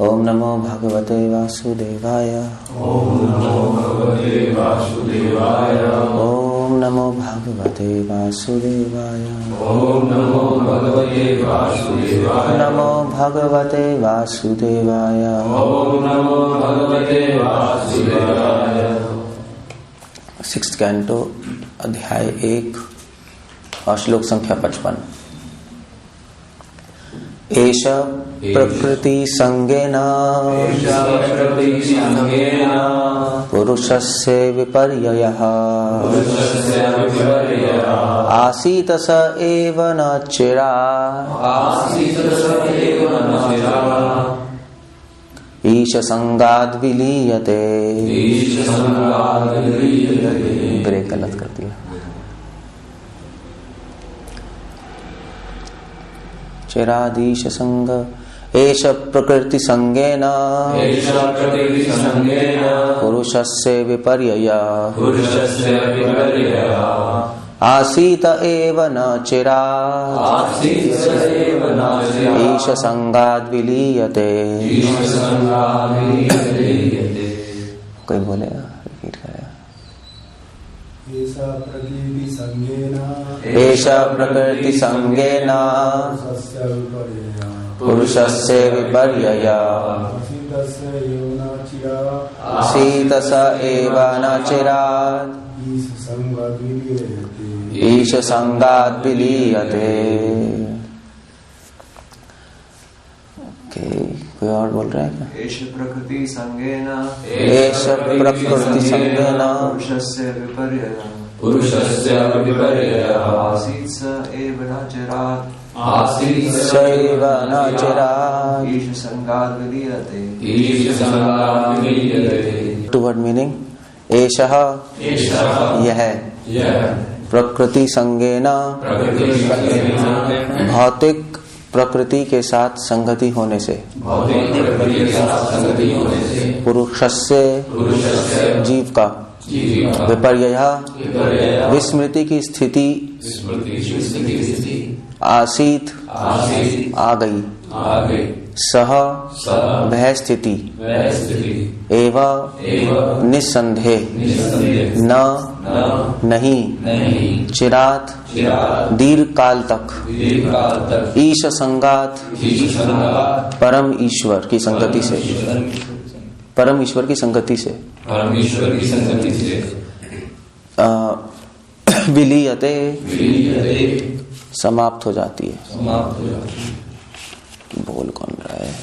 ओम नमो भगवते वासुदेवाय। ओम नमो भगवते वासुदेवाय। ओम नमो भगवते वासुदेवाय। ओम नमो भगवते वासुदेवाय। नमो भगवते वासुदेवाय। ओम नमो भगवते वासुदेवाय। 6th कैंटो अध्याय 1 और श्लोक संख्या 55। एष प्रकृति संगेन पुरुषस्य विपर्ययः आसीत स एव न चिरात् ईश संगाद् विलीयते। ब्रेक गलत कर दिया। चिरादीश संग एष प्रकृति संगेन पुरुषस्य विपर्ययः आसीत एव न चिरात् ईश संगाद् विलीयते। कोई बोलेगा? रिपीट करेगा। एषा प्रकृति संगेन पुरुषस्य विपर्ययः आसीत स एव न चिरात् ईश संगाद् विलीयते। कोई और बोल रहा है क्या? एष प्रकृति संगेन पुरुषस्य विपर्ययः आसीत् स एव न चिरात् ईश संगाद् विलीयते। Two word meaning. एषः यह प्रकृति संगेन भौतिक प्रकृति के साथ संगति होने से पुरुषस्य जीव का विपर्ययः विस्मृति की स्थिति आसीत आ गई सह वह स्थिति एवं निस्संदेह न नहीं चिरात दीर्घ काल तक ईश संगात परम ईश्वर की संगति से विलीयते समाप्त हो जाती है। बोल कौन रहा है?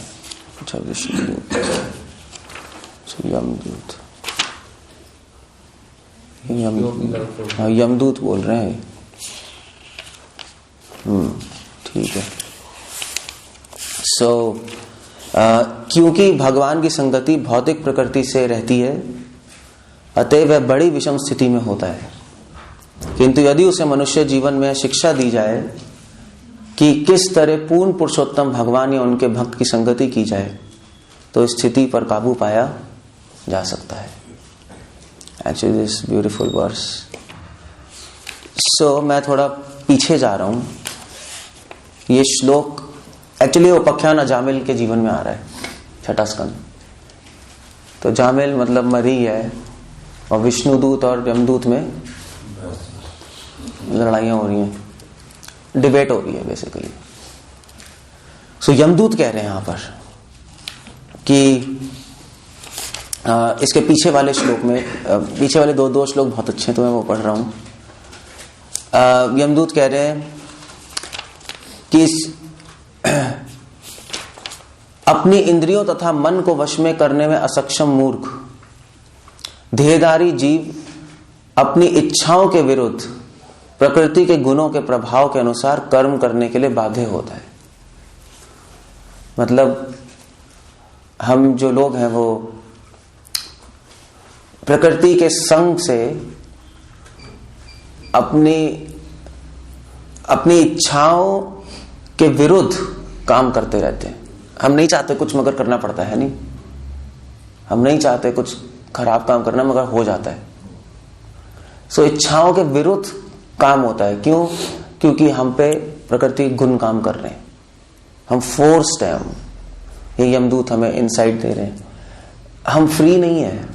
अच्छा विष्णुदूत यमदूत बोल रहे हैं। ठीक है। क्योंकि भगवान की संगति भौतिक प्रकृति से रहती है, अतः वह बड़ी विषम स्थिति में होता है। किंतु यदि उसे मनुष्य जीवन में शिक्षा दी जाए कि किस तरह पूर्ण पुरुषोत्तम भगवान या उनके भक्त की संगति की जाए, तो स्थिति पर काबू पाया जा सकता है। Actually, this beautiful verse. मैं थोड़ा पीछे जा रहा हूं। ये श्लोक एक्चुअली उपाख्यान अजामिल के जीवन में आ रहा है, 6ठा स्कंद। तो जामिल मतलब मरी है, और विष्णुदूत और यमदूत में लड़ाइयां हो रही हैं, डिबेट हो रही है बेसिकली। यमदूत कह रहे हैं यहां पर कि इसके पीछे वाले श्लोक में, पीछे वाले दो श्लोक बहुत अच्छे हैं, तो मैं वो पढ़ रहा हूं। यमदूत कह रहे हैं कि अपनी इंद्रियों तथा मन को वश में करने में असक्षम मूर्ख देहधारी जीव अपनी इच्छाओं के विरुद्ध प्रकृति के गुणों के प्रभाव के अनुसार कर्म करने के लिए बाध्य होता है। मतलब हम जो लोग हैं वो प्रकृति के संग से अपनी इच्छाओं के विरुद्ध काम करते रहते हैं। हम नहीं चाहते कुछ, मगर करना पड़ता है नहीं। हम नहीं चाहते कुछ खराब काम करना, मगर हो जाता है। इच्छाओं के विरुद्ध काम होता है। क्यों? क्योंकि हम पे प्रकृति गुण काम कर रहे हैं, हम फोर्स्ड हैं, ये यमदूत हमें इनसाइट दे रहे हैं। हम फ्री नहीं है।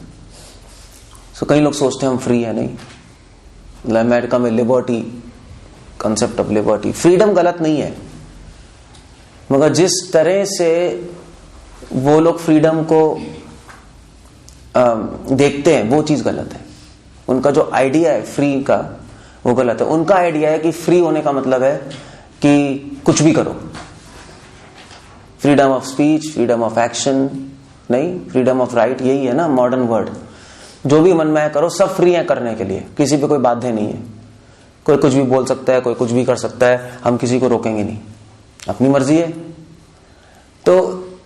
सो कई लोग सोचते हैं हम फ्री है, नहीं। अमेरिका में liberty, concept of liberty, freedom गलत नहीं है, मगर जिस तरह से वो लोग फ्रीडम को देखते हैं वो चीज गलत है। उनका जो आइडिया है फ्री का वो गलत है। उनका आइडिया है कि फ्री होने का मतलब है कि कुछ भी करो, freedom of speech, freedom of action, नहीं, फ्रीडम ऑफ राइट, यही है ना मॉडर्न वर्ड। जो भी मन में है करो, सब फ्री है करने के लिए, किसी पे कोई बाध्य नहीं है। कोई कुछ भी बोल सकता है, कोई कुछ भी कर सकता है, हम किसी को रोकेंगे नहीं, अपनी मर्जी है। तो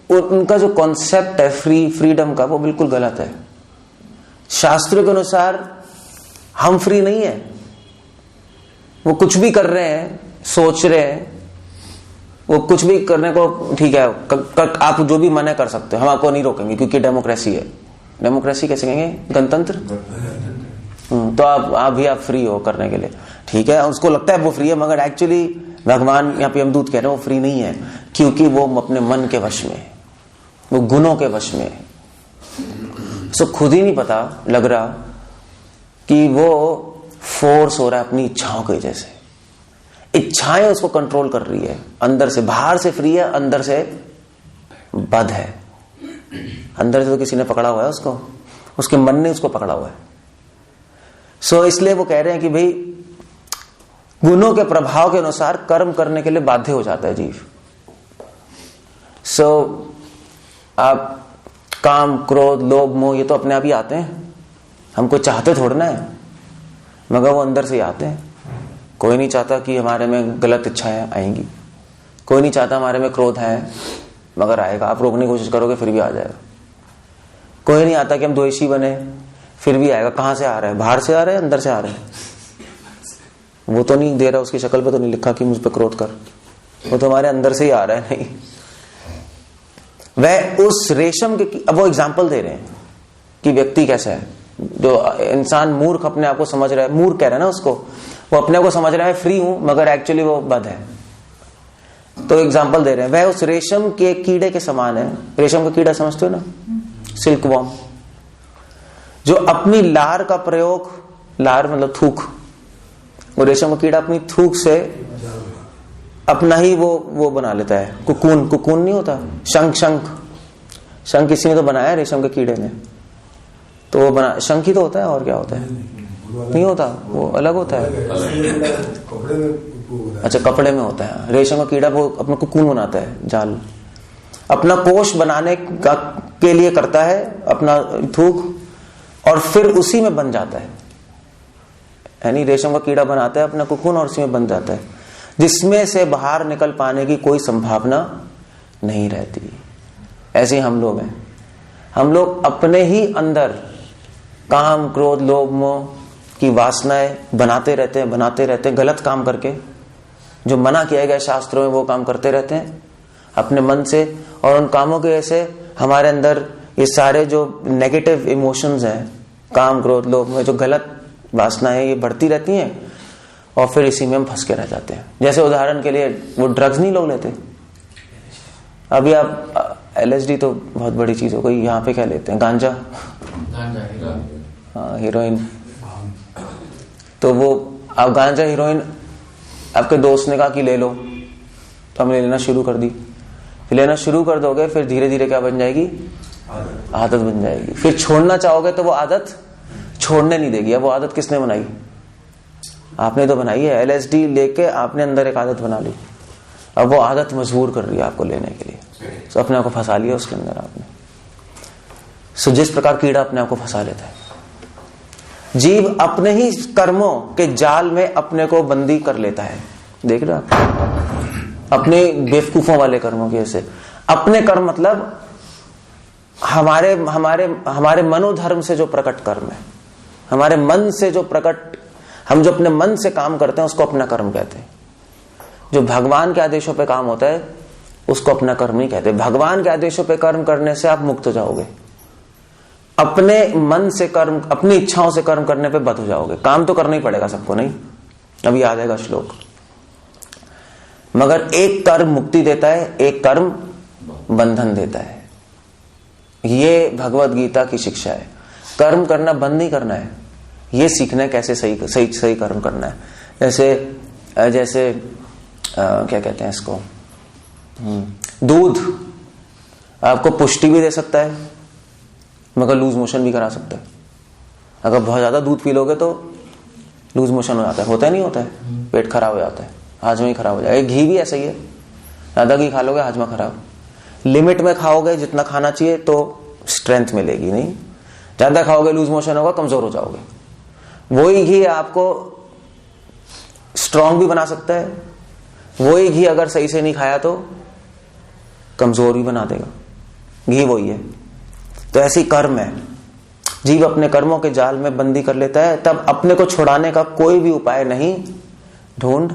उनका जो कॉन्सेप्ट है फ्रीडम का वो बिल्कुल गलत है। शास्त्रों के अनुसार हम फ्री नहीं है। वो कुछ भी कर रहे हैं, सोच रहे हैं, वो कुछ भी करने को ठीक है, आप जो भी मना कर सकते हो, हम आपको नहीं रोकेंगे क्योंकि डेमोक्रेसी है। डेमोक्रेसी कैसे कहेंगे? गणतंत्र। तो आप भी आप फ्री हो करने के लिए, ठीक है। उसको लगता है वो फ्री है, मगर एक्चुअली भगवान यहाँ पे यमदूत कह रहे हैं वो फ्री नहीं है, क्योंकि वो अपने मन के वश में है, वो गुणों के वश में है। सो खुद ही नहीं पता लग रहा कि वो फोर्स हो रहा है अपनी इच्छाओं की वजह से। इच्छाएं उसको कंट्रोल कर रही है अंदर से। बाहर से फ्री है, अंदर से बद्ध है। अंदर से तो किसी ने पकड़ा हुआ है उसको, उसके मन ने उसको पकड़ा हुआ है। सो इसलिए वो कह रहे हैं कि भाई गुणों के प्रभाव के अनुसार कर्म करने के लिए बाध्य हो जाता है जीव। सो आप काम, क्रोध, लोभ, मोह ये तो अपने आप ही आते हैं, हमको चाहते थोड़ना है, मगर वो अंदर से ही आते हैं। कोई नहीं चाहता कि हमारे में गलत इच्छाएं आएंगी, कोई नहीं चाहता हमारे में क्रोध है, मगर आएगा। आप रोकने की कोशिश करोगे फिर भी आ जाएगा। कोई नहीं आता कि हम द्वेषी बने, फिर भी आएगा। कहां से आ रहा है? बाहर से आ रहा है, अंदर से आ रहा है? वो तो नहीं दे रहा, उसकी शक्ल पे तो नहीं लिखा कि मुझ पे क्रोध कर, वो तो हमारे अंदर से ही आ रहा है। नहीं, वह उस रेशम के, अब वो एग्जाम्पल दे रहे हैं कि व्यक्ति कैसा है। जो इंसान मूर्ख अपने आप को समझ रहा है, मूर्ख कह रहा है ना उसको, वो अपने को समझ रहा है फ्री हूं, मगर एक्चुअली वो बद्ध है। तो एग्जाम्पल दे रहे हैं, वह उस रेशम के कीड़े के समान है। रेशम का कीड़ा समझते हो ना, सिल्क वॉर्म, जो अपनी लार का प्रयोग, लार मतलब थूक, वो रेशम का कीड़ा अपनी थूक से अपना ही वो बना लेता है। कुकून, कुकून नहीं होता, शंख किसी ने तो बनाया रेशम के कीड़े ने, तो वो बना, शंख ही तो होता है, और क्या होता है? नहीं होता, वो अलग होता है। अच्छा, कपड़े में होता है। रेशम का कीड़ा वो अपना कुकून बनाता है, जाल, अपना कोश बनाने के लिए करता है अपना थूक, और फिर उसी में बन जाता है। यानी रेशम का कीड़ा बनाता है अपना कुकून और उसी में बन जाता है, जिसमें से बाहर निकल पाने की कोई संभावना नहीं रहती। ऐसे ही हम लोग हैं। हम लोग अपने ही अंदर काम, क्रोध, लोभ, मोह की वासनाएं बनाते रहते हैं गलत काम करके। जो मना किया गया शास्त्रों में वो काम करते रहते हैं अपने मन से, और उन कामों की वजह से हमारे अंदर ये सारे जो नेगेटिव इमोशंस हैं, काम, क्रोध, लोभ में जो गलत वासनाएं ये बढ़ती रहती हैं, और फिर इसी में हम फंस के रह जाते हैं। जैसे उदाहरण के लिए वो ड्रग्स नहीं लोग लेते, अभी आप LSD तो बहुत बड़ी चीज हो गई, यहाँ पे क्या लेते हैं? गांजा, हाँ, हीरोइन। तो वो आप गांजा, हीरोइन, आपके दोस्त ने कहा कि ले लो, तो हमने लेना शुरू कर दी। फिर लेना शुरू कर दोगे, फिर धीरे धीरे क्या बन जाएगी? आदत बन जाएगी। फिर छोड़ना चाहोगे तो वो आदत छोड़ने नहीं देगी। अब वो आदत किसने बनाई? आपने तो बनाई है। LSD लेके आपने अंदर एक आदत बना ली, अब वो आदत मजबूर कर रही है आपको लेने के लिए। तो अपने आप को फंसा लिया उसके अंदर आपने। सो जिस प्रकार कीड़ा अपने आप को फंसा लेता है, जीव अपने ही कर्मों के जाल में अपने को बंदी कर लेता है। देख रहे आप, अपने बेवकूफों वाले कर्मों की वजह से। अपने कर्म मतलब हमारे हमारे हमारे मनोधर्म से जो प्रकट कर्म है, हमारे मन से जो प्रकट, हम जो अपने मन से काम करते हैं उसको अपना कर्म कहते हैं। जो भगवान के आदेशों पे काम होता है उसको अपना कर्म नहीं कहते। भगवान के आदेशों पे कर्म करने से आप मुक्त हो जाओगे। अपने मन से कर्म, अपनी इच्छाओं से कर्म करने पे बंद हो जाओगे। काम तो करना ही पड़ेगा सबको, नहीं? अभी आ जाएगा श्लोक। मगर एक कर्म मुक्ति देता है, एक कर्म बंधन देता है। ये भगवत गीता की शिक्षा है। कर्म करना बंद नहीं करना है, ये सीखना है कैसे सही कर्म करना है। जैसे क्या कहते हैं इसको, दूध आपको पुष्टि भी दे सकता है मगर लूज मोशन भी करा सकता है। अगर बहुत ज्यादा दूध पी लोगे तो लूज मोशन हो जाता है, होता है नहीं होता है, पेट खराब हो जाता है, हाजमा ही खराब हो जाएगा। घी भी ऐसा ही है, ज्यादा घी खा लोगे हाजमा खराब। लिमिट में खाओगे जितना खाना चाहिए तो स्ट्रेंथ मिलेगी, नहीं ज्यादा खाओगे लूज मोशन होगा, कमजोर हो जाओगे। वही घी आपको स्ट्रांग भी बना सकता है, वही घी अगर सही से नहीं खाया तो कमजोर भी बना देगा। घी वही है। तो ऐसी कर्म है, जीव अपने कर्मों के जाल में बंदी कर लेता है, तब अपने को छुड़ाने का कोई भी उपाय नहीं ढूंढ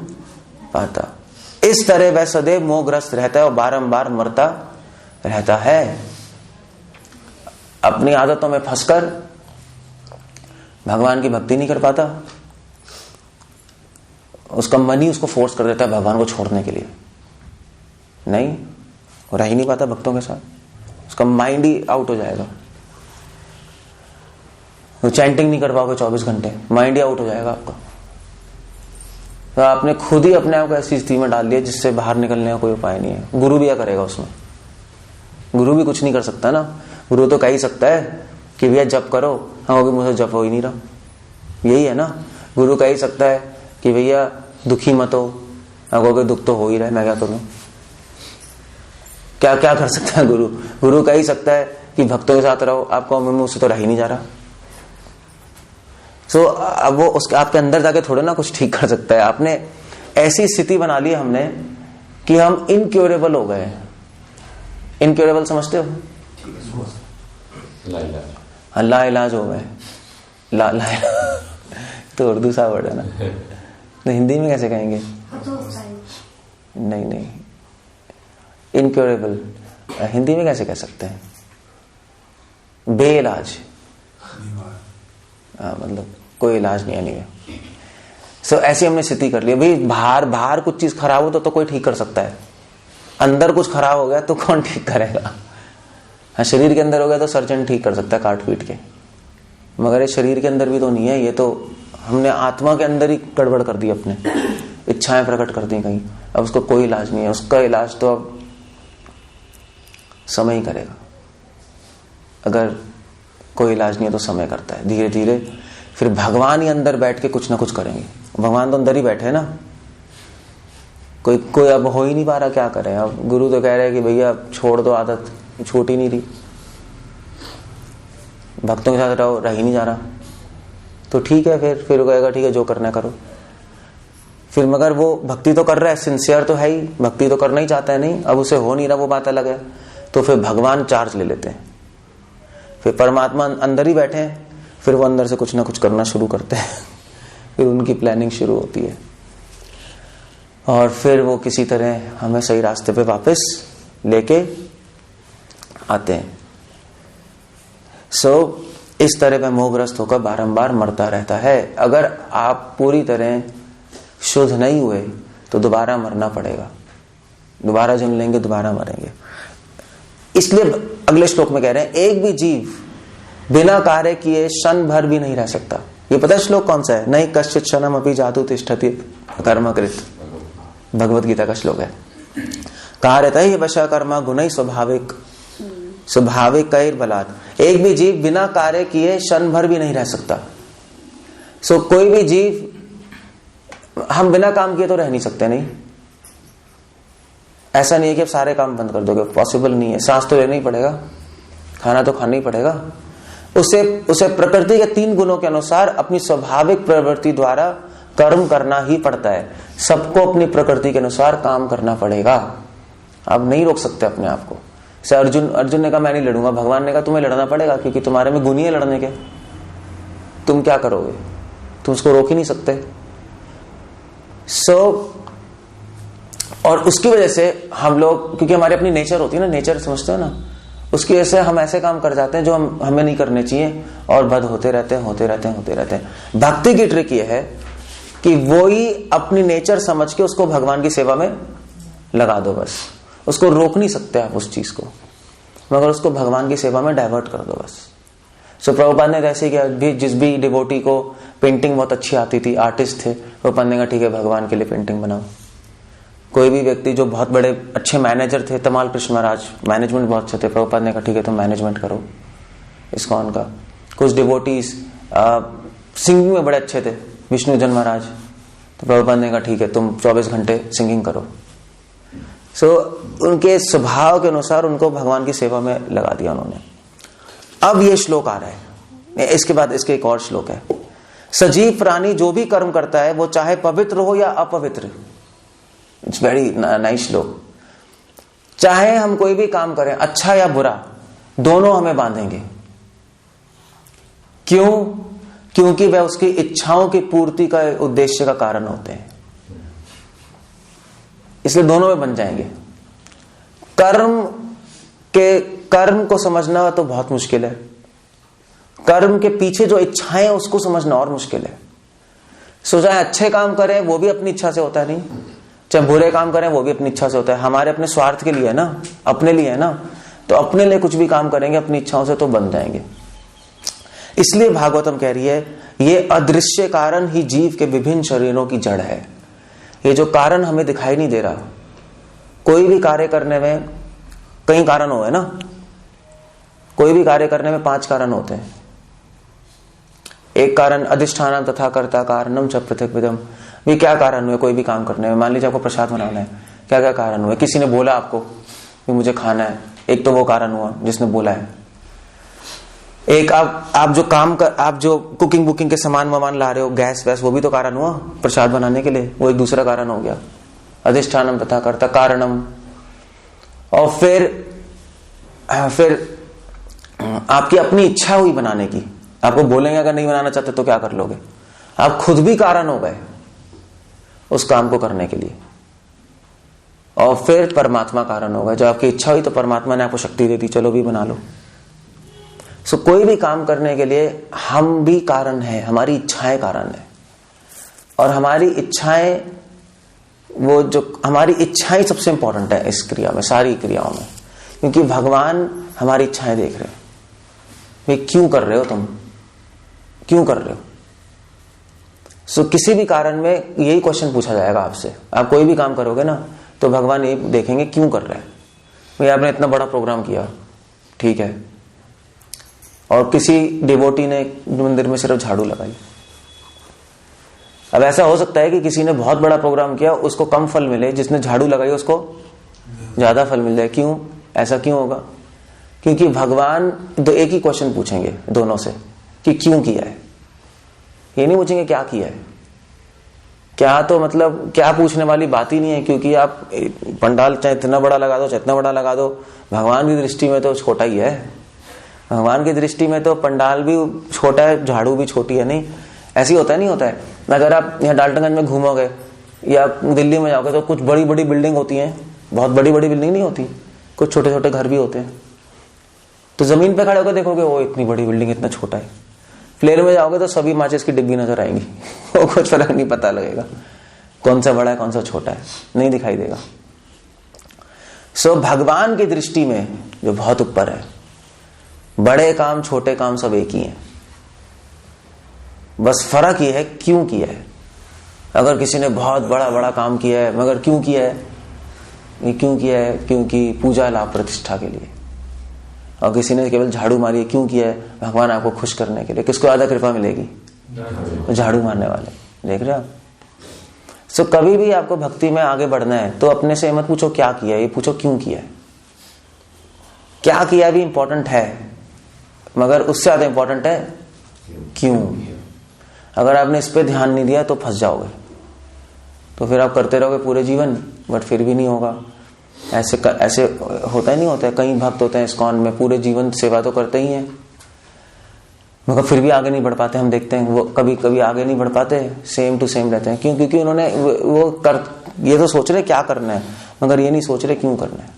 पाता। इस तरह वह सदैव मोहग्रस्त रहता है और बारंबार मरता रहता है। अपनी आदतों में फंसकर भगवान की भक्ति नहीं कर पाता, उसका मन ही उसको फोर्स कर देता है भगवान को छोड़ने के लिए। नहीं, वो रह ही नहीं पाता भक्तों के साथ, उसका माइंड ही आउट हो जाएगा। वो चैंटिंग नहीं कर पाओगे 24 घंटे, माइंड ही आउट हो जाएगा आपका। तो आपने खुद ही अपने आप को ऐसी स्थिति में डाल दिया जिससे बाहर निकलने का कोई उपाय नहीं है। गुरु भी क्या करेगा उसमें? गुरु भी कुछ नहीं कर सकता ना। गुरु तो कह ही सकता है कि भैया जप करो, हाँ मुझे जप हो ही नहीं रहा, यही है ना। गुरु कह ही सकता है कि भैया दुखी मत हो, कहोगे दुख तो हो ही रहा है, मैं क्या करूं? क्या क्या कर सकता है गुरु? गुरु कह ही सकता है कि भक्तों के साथ रहो, आपको मुझसे तो रह ही नहीं जा रहा। सो अब वो उसके आपके अंदर जाके थोड़े ना कुछ ठीक कर सकता है। आपने ऐसी स्थिति बना ली हमने कि हम इनक्योरेबल हो गए। इनक्योरेबल समझते हो? ला इलाज हो गए। ला तो उर्दू सा वर्ड है ना, तो हिंदी में कैसे कहेंगे? नहीं, इनक्योरेबल हिंदी में कैसे कह सकते हैं? बेइलाज, मतलब कोई इलाज नहीं है, नहीं है। सो ऐसी हमने स्थिति कर ली। भाई बाहर कुछ चीज खराब हो तो कोई ठीक कर सकता है, अंदर कुछ खराब हो गया तो कौन ठीक करेगा? हाँ, शरीर के अंदर हो गया तो सर्जन ठीक कर सकता है काट पीट के, मगर ये शरीर के अंदर भी तो नहीं है, ये तो हमने आत्मा के अंदर ही गड़बड़ कर दी, अपने इच्छाएं प्रकट कर दी कहीं। अब उसको कोई इलाज नहीं है, उसका इलाज तो अब समय ही करेगा। अगर कोई इलाज नहीं है तो समय करता है, धीरे धीरे फिर भगवान ही अंदर बैठ के कुछ ना कुछ करेंगे। भगवान तो अंदर ही बैठे है ना, कोई अब हो ही नहीं पा रहा, क्या करें? अब गुरु तो कह रहे हैं कि भैया छोड़ दो, आदत छूट ही नहीं रही, भक्तों के साथ रहो, रह ही नहीं जा रहा। तो ठीक है, फिर वो कहेगा ठीक है जो करना करो। फिर मगर वो भक्ति तो कर रहा है, सिंसियर तो है ही, भक्ति तो करना ही चाहता है, नहीं अब उसे हो नहीं रहा, वो बात अलग है। तो फिर भगवान चार्ज ले लेते हैं, फिर परमात्मा अंदर ही बैठे हैं, फिर वो अंदर से कुछ ना कुछ करना शुरू करते हैं फिर उनकी प्लानिंग शुरू होती है और फिर वो किसी तरह हमें सही रास्ते पे वापस लेके आते हैं। इस तरह वह मोहग्रस्त होकर बारंबार मरता रहता है। अगर आप पूरी तरह शुद्ध नहीं हुए तो दोबारा मरना पड़ेगा, दोबारा जन्म लेंगे, दोबारा मरेंगे। इसलिए अगले श्लोक में कह रहे हैं एक भी जीव बिना कार्य किए क्षण भर भी नहीं रह सकता। ये पता है श्लोक कौन सा है? नहीं कश्चित क्षणम अपि जातु तिष्ठति कर्मकृत, भगवत गीता का श्लोक है। कार्यतः ही वशः कर्म गुणैः स्वाभाविक कैर बलात्। एक भी जीव बिना कार्य किए क्षण भर भी नहीं रह सकता। कोई भी जीव, हम बिना काम किए तो रह नहीं सकते, नहीं ऐसा नहीं है कि आप सारे काम बंद कर दोगे, पॉसिबल नहीं है। सांस तो लेना ही पड़ेगा, खाना तो खाना ही पड़ेगा। उसे प्रकृति के 3 गुणों के अनुसार अपनी स्वाभाविक प्रवृत्ति द्वारा कर्म करना ही पड़ता है। सबको अपनी प्रकृति के अनुसार काम करना पड़ेगा, आप नहीं रोक सकते अपने आप को। से अर्जुन ने कहा मैं नहीं लड़ूंगा, भगवान ने कहा तुम्हें लड़ना पड़ेगा क्योंकि तुम्हारे में गुण ही है लड़ने के, तुम क्या करोगे? तुम उसको रोक ही नहीं सकते। और उसकी वजह से हम लोग, क्योंकि हमारी अपनी नेचर होती है ना, नेचर समझते हो ना, उसकी वजह से हम ऐसे काम कर जाते हैं जो हमें नहीं करने चाहिए और बद होते रहते हैं। भक्ति की ट्रिक ये है कि वो ही अपनी नेचर समझ के उसको भगवान की सेवा में लगा दो बस। उसको रोक नहीं सकते आप उस चीज को, मगर उसको भगवान की सेवा में डाइवर्ट कर दो बस। सो प्रभुपाद ने ऐसे किया, जिस भी डिवोटी को पेंटिंग बहुत अच्छी आती थी, आर्टिस्ट थे, प्रभुपाद ने कहा ठीक है भगवान के लिए पेंटिंग बनाओ। कोई भी व्यक्ति जो बहुत बड़े अच्छे मैनेजर थे, तमाल कृष्ण महाराज मैनेजमेंट बहुत अच्छे थे, प्रभुपाद ने कहा ठीक है तुम मैनेजमेंट करो इस्कॉन का। कुछ डिवोटीज सिंगिंग में बड़े अच्छे थे, विष्णुजन महाराज, तो प्रभुपाद ने कहा ठीक है तुम 24 घंटे सिंगिंग करो। सो उनके स्वभाव के अनुसार उनको भगवान की सेवा में लगा दिया उन्होंने। अब ये श्लोक आ रहा है, इसके बाद इसके एक और श्लोक है। सजीव प्राणी जो भी कर्म करता है वो चाहे पवित्र हो या अपवित्र, इट्स वेरी नाइस श्लोक। चाहे हम कोई भी काम करें, अच्छा या बुरा, दोनों हमें बांधेंगे। क्यों? क्योंकि वह उसकी इच्छाओं की पूर्ति का उद्देश्य का कारण होते हैं, इसलिए दोनों में बन जाएंगे। कर्म को समझना तो बहुत मुश्किल है, कर्म के पीछे जो इच्छाएं उसको समझना और मुश्किल है। सो चाहे अच्छे काम करें वो भी अपनी इच्छा से होता है, नहीं, चाहे बुरे काम करें वो भी अपनी इच्छा से होता है। हमारे अपने स्वार्थ के लिए है ना, अपने लिए है ना, तो अपने लिए कुछ भी काम करेंगे अपनी इच्छाओं से तो बन जाएंगे। इसलिए भागवतम कह रही है ये अदृश्य कारण ही जीव के विभिन्न शरीरों की जड़ है। ये जो कारण हमें दिखाई नहीं दे रहा, कोई भी कार्य करने में कई कारण हो, है ना, कोई भी कार्य करने में 5 कारण होते हैं। एक कारण अधिष्ठानम तथा कर्ता कारणम च पृथक विदम। भी क्या कारण हुए कोई भी काम करने में? मान लीजिए आपको प्रसाद बनाना है, क्या क्या कारण हुए? किसी ने बोला आपको कि मुझे खाना है, एक तो वो कारण हुआ जिसने बोला है। एक आप जो काम कर, आप जो कुकिंग बुकिंग के सामान वामान ला रहे हो, गैस वैस, वो भी तो कारण हुआ प्रसाद बनाने के लिए, वो एक दूसरा कारण हो गया। अधिष्ठानम तथा कर्ता कारणम। और फिर आपकी अपनी इच्छा हुई बनाने की, आपको बोलेंगे अगर नहीं बनाना चाहते तो क्या कर लोगे? आप खुद भी कारण हो गए उस काम को करने के लिए। और फिर परमात्मा कारण होगा, जब आपकी इच्छा हुई तो परमात्मा ने आपको शक्ति दे दी, चलो भी बना लो। सो कोई भी काम करने के लिए हम भी कारण है, हमारी इच्छाएं कारण है। और हमारी इच्छाएं, वो जो हमारी इच्छाएं सबसे इंपॉर्टेंट है इस क्रिया में, सारी क्रियाओं में, क्योंकि भगवान हमारी इच्छाएं देख रहे हैं। भाई क्यों कर रहे हो तुम, क्यों कर रहे हो? सो किसी भी कारण में यही क्वेश्चन पूछा जाएगा आपसे। आप कोई भी काम करोगे ना तो भगवान ये देखेंगे क्यों कर रहे हैं। भाई आपने इतना बड़ा प्रोग्राम किया, ठीक है, और किसी डिवोटी ने मंदिर में सिर्फ झाड़ू लगाई। अब ऐसा हो सकता है कि किसी ने बहुत बड़ा प्रोग्राम किया, उसको कम फल मिले, जिसने झाड़ू लगाई उसको ज्यादा फल मिल जाए। क्यों? ऐसा क्यों होगा? क्योंकि भगवान तो एक ही क्वेश्चन पूछेंगे दोनों से कि क्यों किया है। ये नहीं पूछेंगे क्या किया है। क्या तो मतलब क्या पूछने वाली बात ही नहीं है, क्योंकि आप पंडाल चाहे इतना बड़ा लगा दो, चाहे इतना बड़ा लगा दो, भगवान की दृष्टि में तो छोटा ही है। भगवान की दृष्टि में तो पंडाल भी छोटा है, झाड़ू भी छोटी है। नहीं, ऐसी होता है, नहीं होता है। अगर आप यहाँ डाल्टनगंज में घूमोगे या दिल्ली में जाओगे तो कुछ बड़ी बड़ी बिल्डिंग होती हैं, बहुत बड़ी बड़ी बिल्डिंग नहीं होती, कुछ छोटे छोटे घर भी होते हैं। तो जमीन पे खड़े होकर देखोगे वो इतनी बड़ी बिल्डिंग, इतना छोटा है। फ्लेयर में जाओगे तो सभी माचिस की डिब्बी नजर आएंगी, वो कुछ फर्क नहीं पता लगेगा कौन सा बड़ा है कौन सा छोटा है, नहीं दिखाई देगा। सो भगवान की दृष्टि में जो बहुत ऊपर है, बड़े काम छोटे काम सब एक ही हैं, बस फर्क ये है क्यों किया है। अगर किसी ने बहुत बड़ा बड़ा काम किया है, मगर क्यों किया है? ये क्यों किया है? क्योंकि पूजा लाभ प्रतिष्ठा के लिए। और किसी ने केवल झाड़ू मारी है, क्यों किया है? भगवान आपको खुश करने के लिए। किसको ज्यादा कृपा मिलेगी? झाड़ू मारने वाले। देख रहे हो आप? सो कभी भी आपको भक्ति में आगे बढ़ना है तो अपने से मत पूछो क्या किया, ये पूछो क्यों किया है। क्या किया भी इंपॉर्टेंट है, मगर उससे ज्यादा इंपॉर्टेंट है क्यों। अगर आपने इस पे ध्यान नहीं दिया तो फंस जाओगे, तो फिर आप करते रहोगे पूरे जीवन, बट फिर भी नहीं होगा। ऐसे होता ही नहीं होता है। कई भक्त होते हैं इस्कॉन में, पूरे जीवन सेवा तो करते ही हैं, मगर फिर भी आगे नहीं बढ़ पाते। हम देखते हैं वो कभी कभी आगे नहीं बढ़ पाते, सेम टू सेम रहते हैं। क्यों? क्योंकि उन्होंने ये तो सोच रहे क्या करना है, मगर ये नहीं सोच रहे क्यों करना है।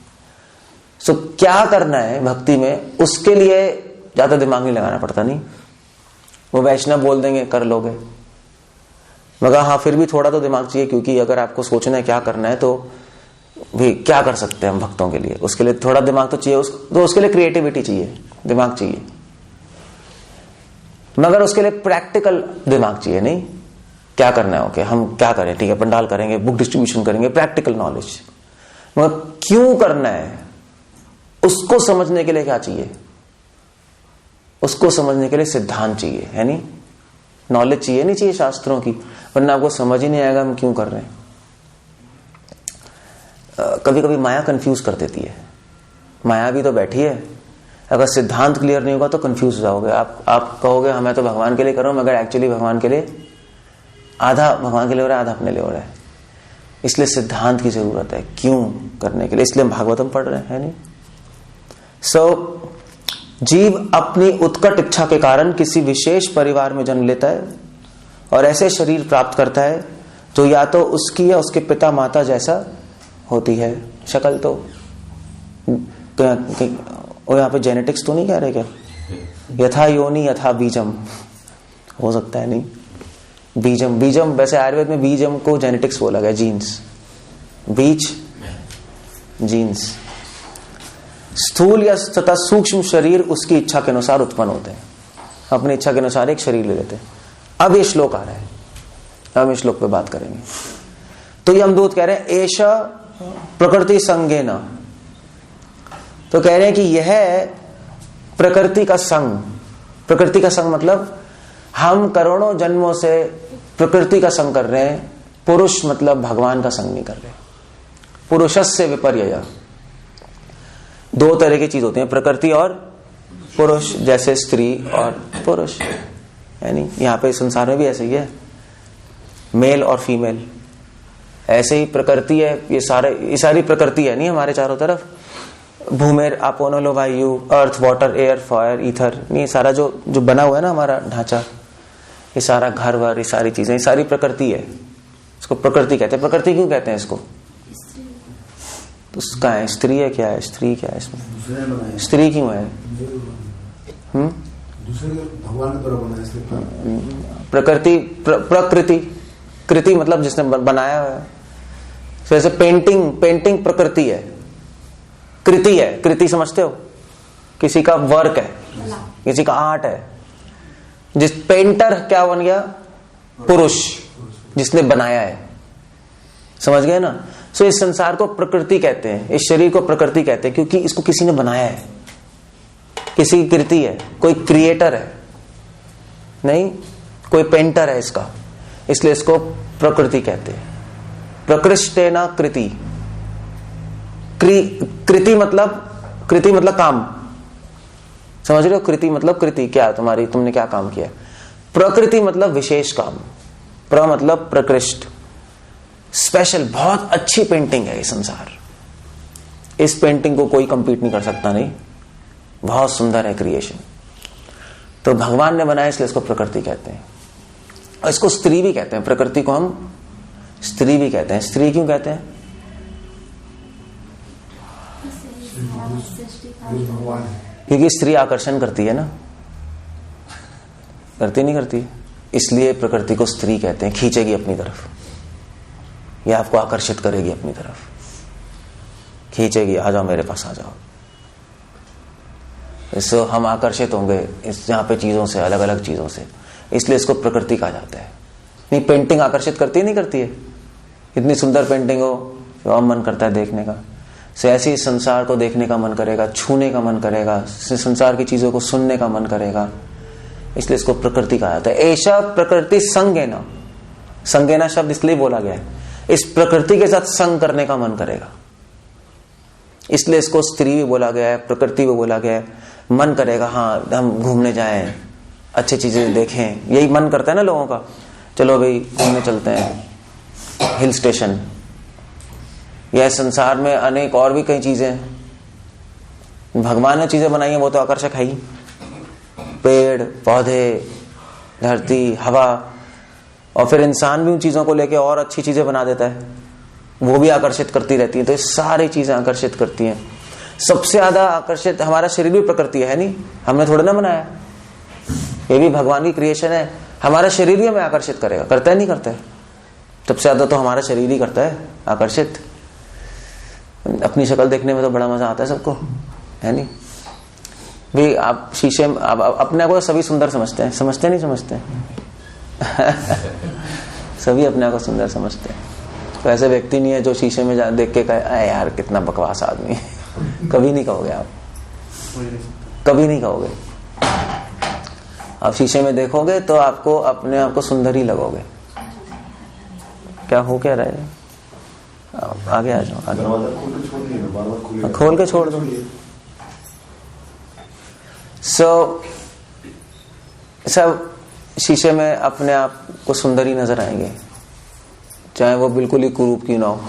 सो क्या करना है भक्ति में, उसके लिए ज्यादा दिमाग नहीं लगाना पड़ता। नहीं, वो वैष्णव बोल देंगे कर लोगे, मगर हाँ फिर भी थोड़ा तो दिमाग चाहिए, क्योंकि अगर आपको सोचना है क्या करना है तो भी क्या कर सकते हैं हम भक्तों के लिए, उसके लिए थोड़ा दिमाग तो चाहिए, तो उसके लिए क्रिएटिविटी चाहिए, दिमाग चाहिए, मगर उसके लिए प्रैक्टिकल दिमाग चाहिए। नहीं क्या करना है, ओके हम क्या करें, ठीक है पंडाल करेंगे, बुक डिस्ट्रीब्यूशन करेंगे, प्रैक्टिकल नॉलेज। मगर क्यों करना है उसको समझने के लिए क्या चाहिए, उसको समझने के लिए सिद्धांत चाहिए, है नहीं, नॉलेज चाहिए, नहीं चाहिए शास्त्रों की, वरना आपको समझ ही नहीं आएगा हम क्यों कर रहे हैं। कभी कभी माया कंफ्यूज कर देती है, माया भी तो बैठी है, अगर सिद्धांत क्लियर नहीं होगा तो कंफ्यूज हो जाओगे आप कहोगे मैं तो भगवान के लिए कर रहा हूं, मगर एक्चुअली भगवान के लिए आधा भगवान के लिए हो रहा है, आधा अपने लिए हो रहा है। इसलिए सिद्धांत की जरूरत है क्यों करने के लिए, इसलिए हम भागवतम पढ़ रहे हैं, नहीं। जीव अपनी उत्कट इच्छा के कारण किसी विशेष परिवार में जन्म लेता है और ऐसे शरीर प्राप्त करता है जो या तो उसकी या उसके पिता माता जैसा होती है। शक्ल तो यहाँ पे जेनेटिक्स तो नहीं कह रहे क्या, यथा योनि यथा बीजम हो सकता है, नहीं बीजम वैसे आयुर्वेद में बीजम को जेनेटिक्स बोला गया, जीन्स, बीज जीन्स। स्थूल या तथा सूक्ष्म शरीर उसकी इच्छा के अनुसार उत्पन्न होते हैं, अपनी इच्छा के अनुसार एक शरीर ले लेते हैं। अब ये श्लोक आ रहा है, हम इस श्लोक पे बात करेंगे। तो यमदूत कह रहे हैं एषा प्रकृति संगेन, तो कह रहे हैं कि यह प्रकृति का संग, प्रकृति का संग मतलब हम करोड़ों जन्मों से प्रकृति का संग कर रहे हैं, पुरुष मतलब भगवान का संग नहीं कर रहे। पुरुषस्य विपर्यय, दो तरह की चीज होती है, प्रकृति और पुरुष, जैसे स्त्री और पुरुष, यानी यहाँ पे संसार में भी ऐसे ही है, मेल और फीमेल, ऐसे ही प्रकृति है। ये सारी प्रकृति है नहीं हमारे चारों तरफ, भूमेर आपोनो वायु, earth water air fire ether, ये सारा जो बना हुआ है ना हमारा ढांचा, ये सारा घर वर, ये सारी चीजें, ये सारी प्रकृति है, इसको प्रकृति कहते हैं। प्रकृति क्यों कहते हैं इसको, तो उसका है स्त्री है, क्या है स्त्री, क्या है इसमें स्त्री क्यों है, भगवान के द्वारा बनाया प्रकृति, प्रकृति कृति मतलब जिसने बनाया है। जैसे पेंटिंग प्रकृति है, कृति है, कृति समझते हो, किसी का वर्क है, किसी का आर्ट है। जिस पेंटर क्या बन गया, पुरुष जिसने बनाया है, समझ गए ना। सो इस संसार को प्रकृति कहते हैं, इस शरीर को प्रकृति कहते हैं, क्योंकि इसको किसी ने बनाया है, किसी की कृति है, कोई क्रिएटर है, नहीं कोई पेंटर है इसका, इसलिए इसको प्रकृति कहते हैं। प्रकृष्टेना कृति, कृति मतलब काम, समझ रहे हो। कृति मतलब कृति क्या तुम्हारी, तुमने क्या काम किया। प्रकृति मतलब विशेष काम, प्र मतलब प्रकृष्ट, स्पेशल, बहुत अच्छी पेंटिंग है ये संसार, इस पेंटिंग को कोई कंपीट नहीं कर सकता, नहीं बहुत सुंदर है क्रिएशन, तो भगवान ने बनाया इसलिए इसको प्रकृति कहते हैं। और इसको स्त्री भी कहते हैं, प्रकृति को हम स्त्री भी कहते हैं। स्त्री क्यों कहते हैं, क्योंकि स्त्री आकर्षण करती है ना, करती नहीं करती, इसलिए प्रकृति को स्त्री कहते हैं। खींचेगी अपनी तरफ, यह आपको आकर्षित करेगी अपनी तरफ, खींचेगी, आ जाओ मेरे पास आ जाओ। इससे हम आकर्षित होंगे इस यहाँ पे चीजों से, अलग अलग चीजों से, इसलिए इसको प्रकृति कहा जाता है। नहीं पेंटिंग आकर्षित करती है, नहीं करती है, इतनी सुंदर पेंटिंग हो तो मन करता है देखने का, से ऐसे ही संसार को देखने का मन करेगा, छूने का मन करेगा, संसार की चीजों को सुनने का मन करेगा, इसलिए इसको प्रकृति कहा जाता है। ऐसा प्रकृति संगेना, संगेना शब्द इसलिए बोला गया है, इस प्रकृति के साथ संग करने का मन करेगा, इसलिए इसको स्त्री भी बोला गया है, प्रकृति भी बोला गया है। मन करेगा, हाँ हम घूमने जाएं, अच्छी चीजें देखें, यही मन करता है ना लोगों का, चलो भाई घूमने चलते हैं हिल स्टेशन। यह संसार में अनेक और भी कई चीजें हैं, भगवान ने चीजें बनाई हैं, वो तो आकर्षक है ही, पेड़ पौधे, धरती, हवा, और फिर इंसान भी उन चीजों को लेके और अच्छी चीजें बना देता है, वो भी आकर्षित करती रहती है। तो ये सारी चीजें आकर्षित करती हैं। सबसे ज्यादा आकर्षित हमारा शरीर भी प्रकृति है, नहीं हमने थोड़ा ना बनाया, ये भी भगवान की क्रिएशन है। हमारा शरीर भी हमें आकर्षित करेगा, करता है नहीं करता है, सबसे ज्यादा तो हमारा शरीर ही करता है आकर्षित। अपनी शक्ल देखने में तो बड़ा मजा आता है सबको, है नहीं भी? आप शीशे में आप अपने को सभी सुंदर समझते हैं, समझते नहीं समझते? सभी अपने को सुंदर समझते हैं। तो ऐसे व्यक्ति नहीं है जो शीशे में देख के कहे अरे यार कितना बकवास आदमी है। कभी नहीं कहोगे आप, कभी नहीं कहोगे। आप शीशे में देखोगे तो आपको अपने आप को सुंदर ही लगोगे। क्या हो क्या रहा है? आगे आ जाओ, आगे खोल के छोड़ दो। सब शीशे में अपने आप को सुंदर ही नजर आएंगे, चाहे वो बिल्कुल ही कुरूप क्यों ना हो।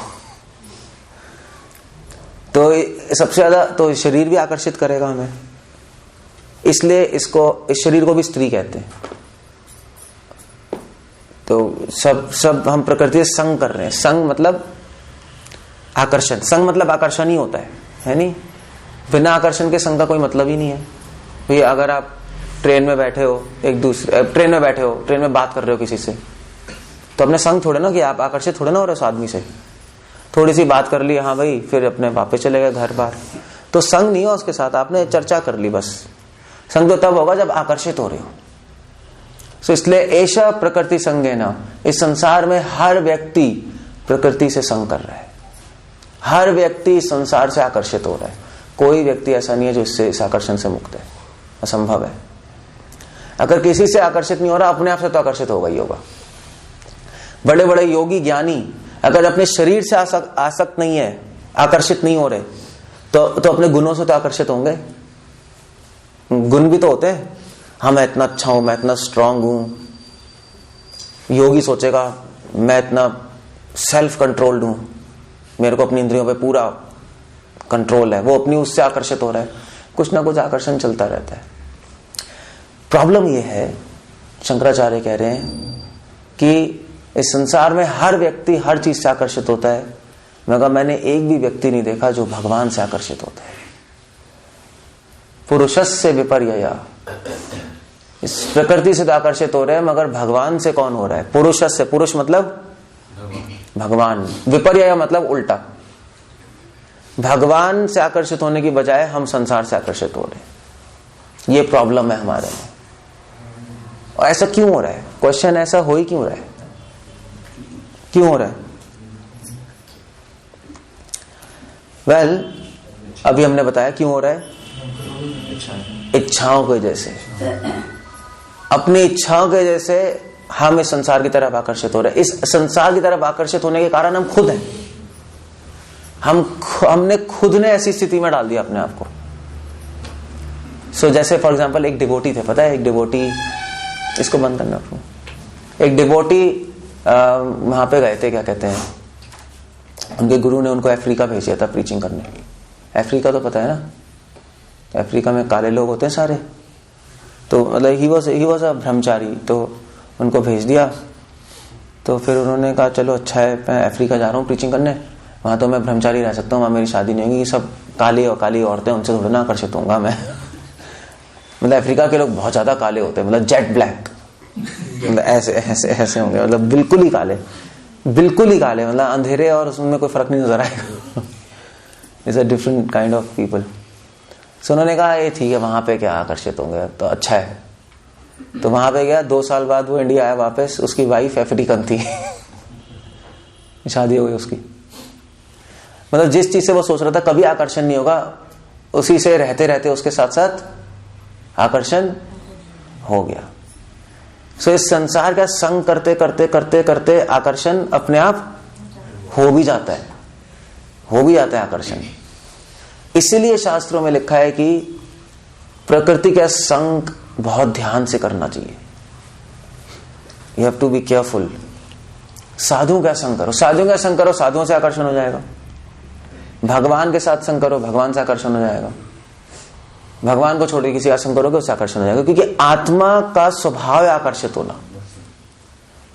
तो सबसे ज्यादा तो शरीर भी आकर्षित करेगा हमें, इसलिए इस शरीर को भी स्त्री कहते हैं। तो सब हम प्रकृति से संग कर रहे हैं। संग मतलब आकर्षण, संग मतलब आकर्षण ही होता है नहीं? बिना आकर्षण के संग का कोई मतलब ही नहीं है। भाई अगर आप ट्रेन में बैठे हो, ट्रेन में बात कर रहे हो किसी से, तो अपने संग थोड़े ना कि आप आकर्षित थोड़े ना हो रहे उस आदमी से। थोड़ी सी बात कर ली, हाँ भाई, फिर अपने वापस चले गए घर बार, तो संग नहीं हो उसके साथ, आपने चर्चा कर ली बस। संग तो तब होगा जब आकर्षित हो रहे हो। तो इसलिए ऐसा प्रकृति संग है ना, इस संसार में हर व्यक्ति प्रकृति से संग कर रहा है, हर व्यक्ति संसार से आकर्षित हो रहा है। कोई व्यक्ति ऐसा नहीं है जो इससे इस आकर्षण से मुक्त है, असंभव है। अगर किसी से आकर्षित नहीं हो रहा, अपने आप से तो आकर्षित होगा ही होगा। बड़े बड़े योगी ज्ञानी अगर अपने शरीर से आसक्त नहीं है, आकर्षित नहीं हो रहे, तो अपने गुणों से तो आकर्षित होंगे। गुण भी तो होते हैं, हाँ मैं इतना अच्छा हूं, मैं इतना स्ट्रांग हूं। योगी सोचेगा मैं इतना सेल्फ कंट्रोल्ड हूं, मेरे को अपनी इंद्रियों पे पूरा कंट्रोल है, वो अपनी उससे आकर्षित हो रहा है। कुछ ना कुछ आकर्षण चलता रहता है। प्रॉब्लम ये है, शंकराचार्य कह रहे हैं कि इस संसार में हर व्यक्ति हर चीज से आकर्षित होता है, मगर मैंने एक भी व्यक्ति नहीं देखा जो भगवान से आकर्षित होता है। पुरुषस्य विपर्यया, इस प्रकृति से तो आकर्षित हो रहे हैं, मगर भगवान से कौन हो रहा है? पुरुषस्य, पुरुष मतलब भगवान, विपर्यया मतलब उल्टा। भगवान से आकर्षित होने की बजाय हम संसार से आकर्षित हो रहे हैं। ये प्रॉब्लम है हमारे में। और ऐसा क्यों हो रहा है? क्वेश्चन ऐसा हो ही क्यों रहा है? क्यों हो रहा है? वेल, अभी हमने बताया क्यों हो रहा है। इच्छाओं की वजह से, अपनी इच्छाओं की वजह से हम इस संसार की तरफ आकर्षित हो रहे हैं। इस संसार की तरफ आकर्षित होने के कारण हम खुद हैं। हमने खुद ने ऐसी स्थिति में डाल दिया अपने आप को। सो जैसे फॉर एग्जांपल एक डिवोटी थे, पता है, एक डिवोटी, इसको बंद करना, एक डिवोटी वहां पे गए थे, क्या कहते हैं, उनके गुरु ने उनको अफ्रीका भेज दिया था प्रीचिंग करने। अफ्रीका तो पता है ना, अफ्रीका में काले लोग होते हैं सारे। तो मतलब ही वॉज अ ब्रह्मचारी, तो उनको भेज दिया। तो फिर उन्होंने कहा चलो अच्छा है, मैं अफ्रीका जा रहा हूँ प्रीचिंग करने, वहां तो मैं ब्रह्मचारी रह सकता हूँ, वहां मेरी शादी नहीं होगी, सब काले और काली औरतें, उनसे थोड़ा ना आकर्षित होऊंगा मैं। मतलब अफ्रीका के लोग बहुत ज्यादा काले होते हैं, मतलब जेट ब्लैक, मतलब ऐसे ऐसे ऐसे होंगे, मतलब बिल्कुल ही काले, बिल्कुल ही काले, मतलब अंधेरे और उसमें कोई फर्क नहीं नजर आएगा। It's a different kind of people. So उन्होंने कहा ये ठीक है, वहां पे क्या आकर्षित होंगे, तो अच्छा है। तो वहां पे गया, 2 साल बाद वो इंडिया आया वापस, उसकी वाइफ अफ्रीकन थी। शादी हो गई उसकी। मतलब जिस चीज से वो सोच रहा था कभी आकर्षण नहीं होगा, उसी से रहते रहते उसके साथ साथ आकर्षण हो गया। सो इस संसार का संग करते करते करते करते आकर्षण अपने आप हो भी जाता है, हो भी जाता है आकर्षण। इसीलिए शास्त्रों में लिखा है कि प्रकृति का संग बहुत ध्यान से करना चाहिए। You have to be careful. साधुओं का संग करो, साधुओं का संग करो, साधुओं से आकर्षण हो जाएगा। भगवान के साथ संग करो, भगवान से आकर्षण हो जाएगा। भगवान को छोड़ के किसी का संग करोगे, उससे आकर्षण हो जाएगा, क्योंकि आत्मा का स्वभाव है आकर्षित होना।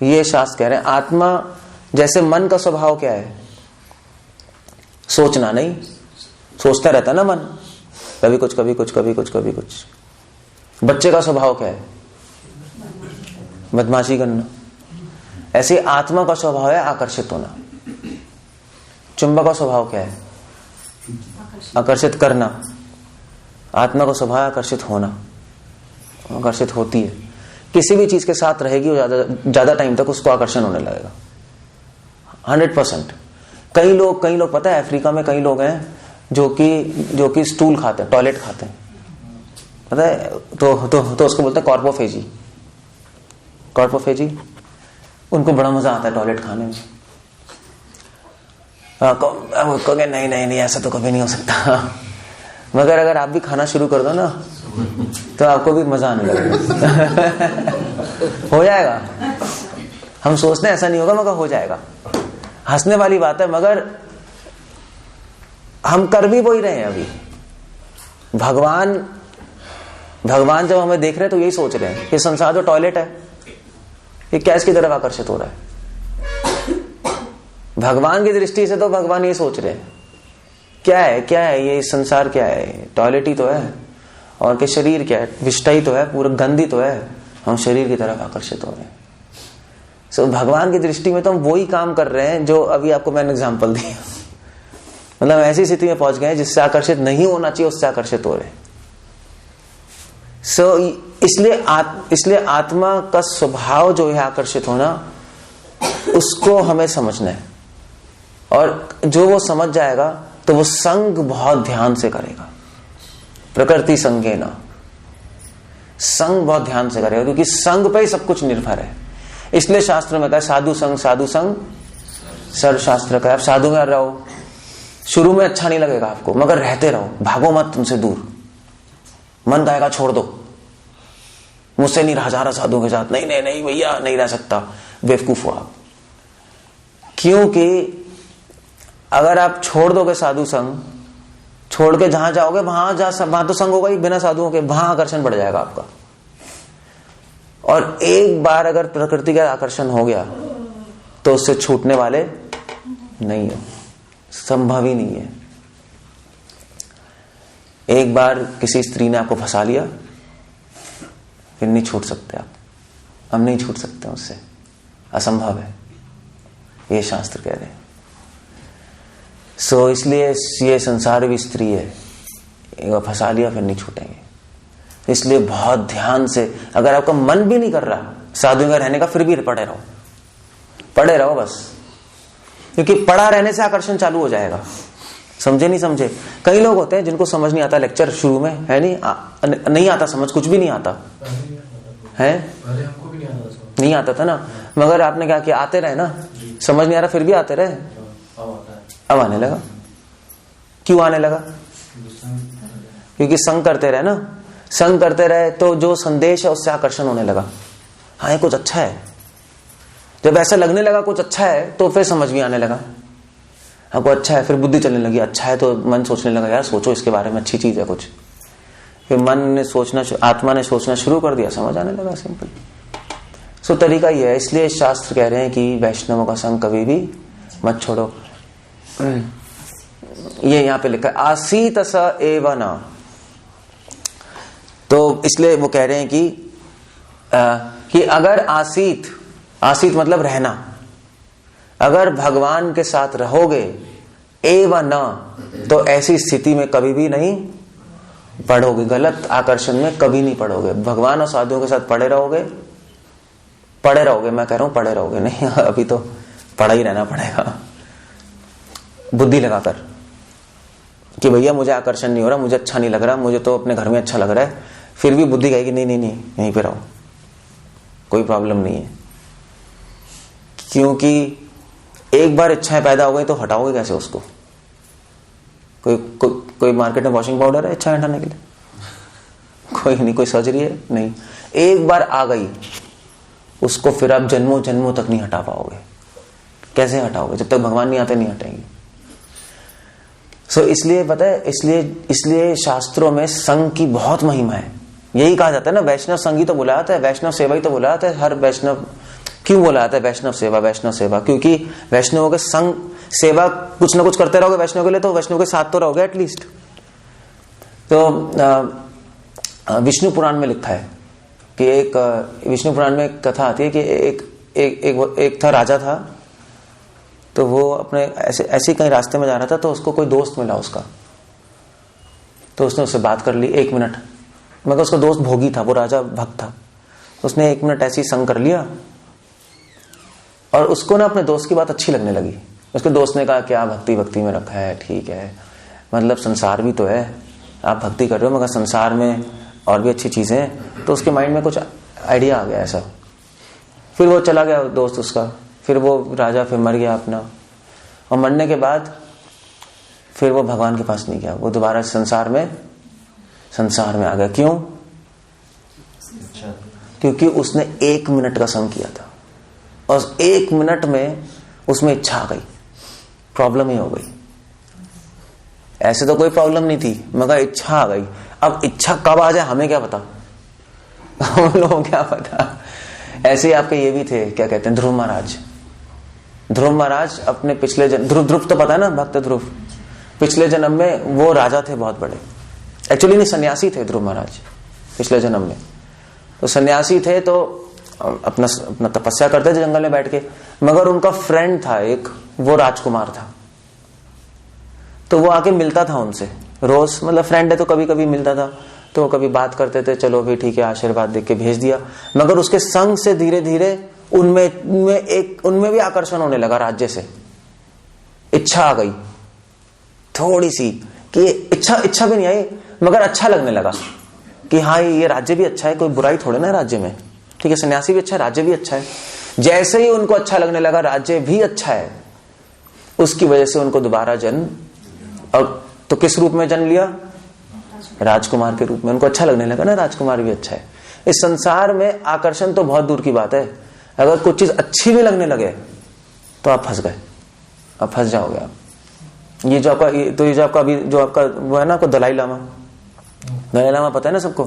ये शास्त्र कह रहे हैं। आत्मा जैसे मन का स्वभाव क्या है? सोचना नहीं, सोचता रहता ना मन, कभी कुछ कभी कुछ कभी कुछ कभी कुछ। बच्चे का स्वभाव क्या है? बदमाशी करना। ऐसे आत्मा का स्वभाव है आकर्षित होना। चुंबक का स्वभाव क्या है? आकर्षित करना, आत्मा को स्वभाव आकर्षित होना, आकर्षित होती है। किसी भी चीज के साथ रहेगी वो ज्यादा टाइम तक उसको आकर्षण होने लगेगा 100%। कई लोग पता है अफ्रीका में कई लोग हैं जो कि स्टूल खाते हैं, टॉयलेट खाते हैं, पता है? तो उसको बोलते हैं कॉर्पोफेजी। उनको बड़ा मजा आता है टॉयलेट खाने में। कहोगे नहीं ऐसा तो कभी नहीं हो सकता। मगर अगर आप भी खाना शुरू कर दो ना तो आपको भी मजा आने लगेगा। हो जाएगा। हम सोचते हैं ऐसा नहीं होगा, मगर हो जाएगा। हंसने वाली बात है, मगर हम कर भी वही रहे हैं अभी। भगवान जब हमें देख रहे हैं तो यही सोच रहे हैं कि संसार जो टॉयलेट है ये क्या इसकी तरफ आकर्षित हो रहा है। भगवान की दृष्टि से तो भगवान ये सोच रहे हैं क्या है ये संसार, क्या है? टॉयलेट ही तो है। और के शरीर क्या है? विष्टा ही तो है, पूरा गंदी तो है। हम शरीर की तरफ आकर्षित हो रहे हैं। सो भगवान की दृष्टि में तो हम वही काम कर रहे हैं जो अभी आपको मैंने एग्जांपल दिया। मतलब ऐसी स्थिति में पहुंच गए जिससे आकर्षित नहीं होना चाहिए उससे आकर्षित हो रहे हैं। इसलिए आत्मा का स्वभाव जो है आकर्षित होना, उसको हमें समझना है। और जो वो समझ जाएगा तो वो संग बहुत ध्यान से करेगा। प्रकृति संगेन, संग बहुत ध्यान से करेगा, क्योंकि संग पे ही सब कुछ निर्भर है। इसलिए शास्त्र में कहा साधु संग सर्व शास्त्र का। आप साधु में रहो, शुरू में अच्छा नहीं लगेगा आपको, मगर रहते रहो, भागो मत तुमसे दूर। मन कहेगा छोड़ दो, मुझसे नहीं रहा जा रहा साधु के साथ, नहीं भैया नहीं रह सकता, बेवकूफ हो आप। क्योंकि अगर आप छोड़ दोगे साधु संग, छोड़ के जहां जाओगे वहां तो संग होगा ही बिना साधुओं के, वहां आकर्षण बढ़ जाएगा आपका। और एक बार अगर प्रकृति का आकर्षण हो गया तो उससे छूटने वाले नहीं है, संभव ही नहीं है। एक बार किसी स्त्री ने आपको फंसा लिया, फिर नहीं छूट सकते आप। हम नहीं छूट सकते उससे, असंभव है, ये शास्त्र कह रहे हैं। इसलिए ये संसार भी स्त्री है, एक बार फंसा लिया फिर नहीं छूटेंगे। इसलिए बहुत ध्यान से, अगर आपका मन भी नहीं कर रहा साधु में रहने का, फिर भी पड़े रहो बस, क्योंकि पड़ा रहने से आकर्षण चालू हो जाएगा। समझे नहीं समझे? कई लोग होते हैं जिनको समझ नहीं आता लेक्चर शुरू में, है नहीं आता समझ, कुछ भी नहीं आता है। हमको भी नहीं आता था ना, मगर आपने क्या किया, आते रहे ना, समझ नहीं आ रहा फिर भी आते रहे, अब आने लगा। क्यों आने लगा? क्योंकि संग करते रहे ना, संग करते रहे तो जो संदेश है उससे आकर्षण होने लगा। हाँ ये कुछ अच्छा है। जब ऐसा लगने लगा कुछ अच्छा है तो फिर समझ भी आने लगा। आपको अच्छा है, फिर बुद्धि चलने लगी, अच्छा है तो मन सोचने लगा यार सोचो इसके बारे में, अच्छी चीज है कुछ। फिर मन ने सोचना, आत्मा ने सोचना शुरू कर दिया, समझ आने लगा, सिंपल। सो तरीका ये है। इसलिए शास्त्र कह रहे हैं कि वैष्णवों का संग कभी भी मत छोड़ो। ये यहां पे लिखा है आसीत स एव न। तो इसलिए वो कह रहे हैं कि अगर आसीत मतलब रहना, अगर भगवान के साथ रहोगे एव न, तो ऐसी स्थिति में कभी भी नहीं पड़ोगे, गलत आकर्षण में कभी नहीं पड़ोगे। भगवान और साधुओं के साथ पड़े रहोगे, मैं कह रहा हूं पड़े रहोगे, नहीं अभी तो पड़ा ही रहना पड़ेगा बुद्धि लगाकर कि भैया मुझे आकर्षण नहीं हो रहा, मुझे अच्छा नहीं लग रहा, मुझे तो अपने घर में अच्छा लग रहा है। फिर भी बुद्धि कहेगी नहीं यहीं पे रहो, कोई प्रॉब्लम नहीं है। क्योंकि एक बार इच्छाएं पैदा हो गई तो हटाओगे कैसे उसको? कोई मार्केट में वॉशिंग पाउडर है इच्छा हटाने के लिए? कोई नहीं। कोई सर्जरी है? नहीं। एक बार आ गई उसको फिर आप जन्मों जन्मों तक नहीं हटा पाओगे। कैसे हटाओगे? जब तक भगवान नहीं आते नहीं हटेंगे। इसलिए पता है, इसलिए शास्त्रों में संघ की बहुत महिमा है। यही कहा जाता है ना, वैष्णव संघ ही तो बोला जाता है, वैष्णव सेवा ही तो बोला जाता है। हर वैष्णव क्यों बोला जाता है वैष्णव सेवा? क्योंकि वैष्णवों के संग सेवा कुछ ना कुछ करते रहोगे वैष्णव के लिए, तो वैष्णव के साथ तो रहोगे एटलीस्ट। तो विष्णु पुराण में लिखा है कि विष्णु पुराण में एक कथा आती है कि एक था, राजा था, तो वो अपने ऐसे कहीं रास्ते में जा रहा था, तो उसको कोई दोस्त मिला उसका, तो उसने उससे बात कर ली 1 मिनट। मगर उसका दोस्त भोगी था, वो राजा भक्त था। उसने 1 मिनट ऐसी संग कर लिया और उसको ना अपने दोस्त की बात अच्छी लगने लगी। उसके दोस्त ने कहा क्या भक्ति भक्ति में रखा है, ठीक है, मतलब संसार भी तो है, आप भक्ति कर रहे हो मगर संसार में और भी अच्छी चीजें हैं। तो उसके माइंड में कुछ आइडिया आ गया ऐसा। फिर वो चला गया दोस्त उसका, फिर वो राजा फिर मर गया अपना। और मरने के बाद फिर वो भगवान के पास नहीं गया, वो दोबारा संसार में आ गया। क्यों? क्योंकि उसने 1 मिनट का संग किया था और उस 1 मिनट में उसमें इच्छा आ गई, प्रॉब्लम ही हो गई। ऐसे तो कोई प्रॉब्लम नहीं थी मगर इच्छा आ गई। अब इच्छा कब आ जाए हमें क्या पता, हम लोगों को क्या पता। ऐसे ही आपके ये भी थे, क्या कहते हैं, ध्रुव महाराज। ध्रुव महाराज अपने पिछले जन्म, ध्रुव तो पता है ना, भक्त ध्रुव, पिछले जन्म में वो राजा थे बहुत बड़े। एक्चुअली नहीं, सन्यासी थे ध्रुव महाराज पिछले जन्म में। तो सन्यासी थे तो अपना तपस्या करते थे जंगल में बैठ के। मगर उनका फ्रेंड था एक, वो राजकुमार था। तो वो आके मिलता था उनसे रोज, मतलब फ्रेंड है तो कभी कभी मिलता था। तो कभी बात करते थे, चलो भी ठीक है, आशीर्वाद देके के भेज दिया। मगर उसके संग से धीरे धीरे उनमें भी आकर्षण होने लगा राज्य से। इच्छा आ गई थोड़ी सी कि इच्छा भी नहीं आई मगर अच्छा लगने लगा कि हाँ ये राज्य भी अच्छा है, कोई बुराई थोड़े ना राज्य में, ठीक है, सन्यासी भी अच्छा है, राज्य भी अच्छा है। जैसे ही उनको अच्छा लगने लगा राज्य भी अच्छा है, उसकी वजह से उनको दोबारा जन्म, और तो किस रूप में जन्म लिया? राजकुमार के रूप में। उनको अच्छा लगने लगा ना, राजकुमार भी अच्छा है। इस संसार में आकर्षण तो बहुत दूर की बात है, अगर कुछ चीज अच्छी भी लगने लगे तो आप फंस गए, आप फंस जाओगे आप। ये जो आपका अभी जो आपका वो है ना, आपको दलाई लामा पता है ना सबको।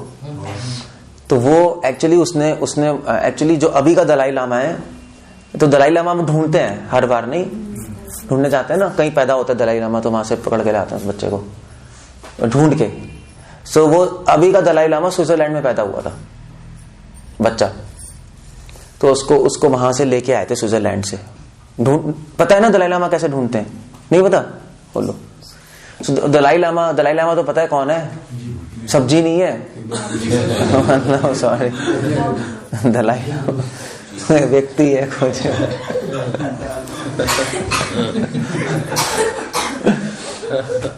तो वो एक्चुअली उसने एक्चुअली जो अभी का दलाई लामा है, तो दलाई लामा हम ढूंढते हैं, हर बार नहीं ढूंढने जाते हैं ना, कहीं पैदा होता है दलाई लामा तो वहां से पकड़ के लाते हैं उस बच्चे को ढूंढ के। सो वो अभी का दलाई लामा स्विट्जरलैंड में पैदा हुआ था बच्चा। तो उसको वहां से लेके आए थे स्विट्जरलैंड से। पता है ना दलाई लामा कैसे ढूंढते हैं? नहीं पता? बोलो। दलाई लामा तो पता है कौन है? सब्जी नहीं है सॉरी, दलाई लामा व्यक्ति है कुछ।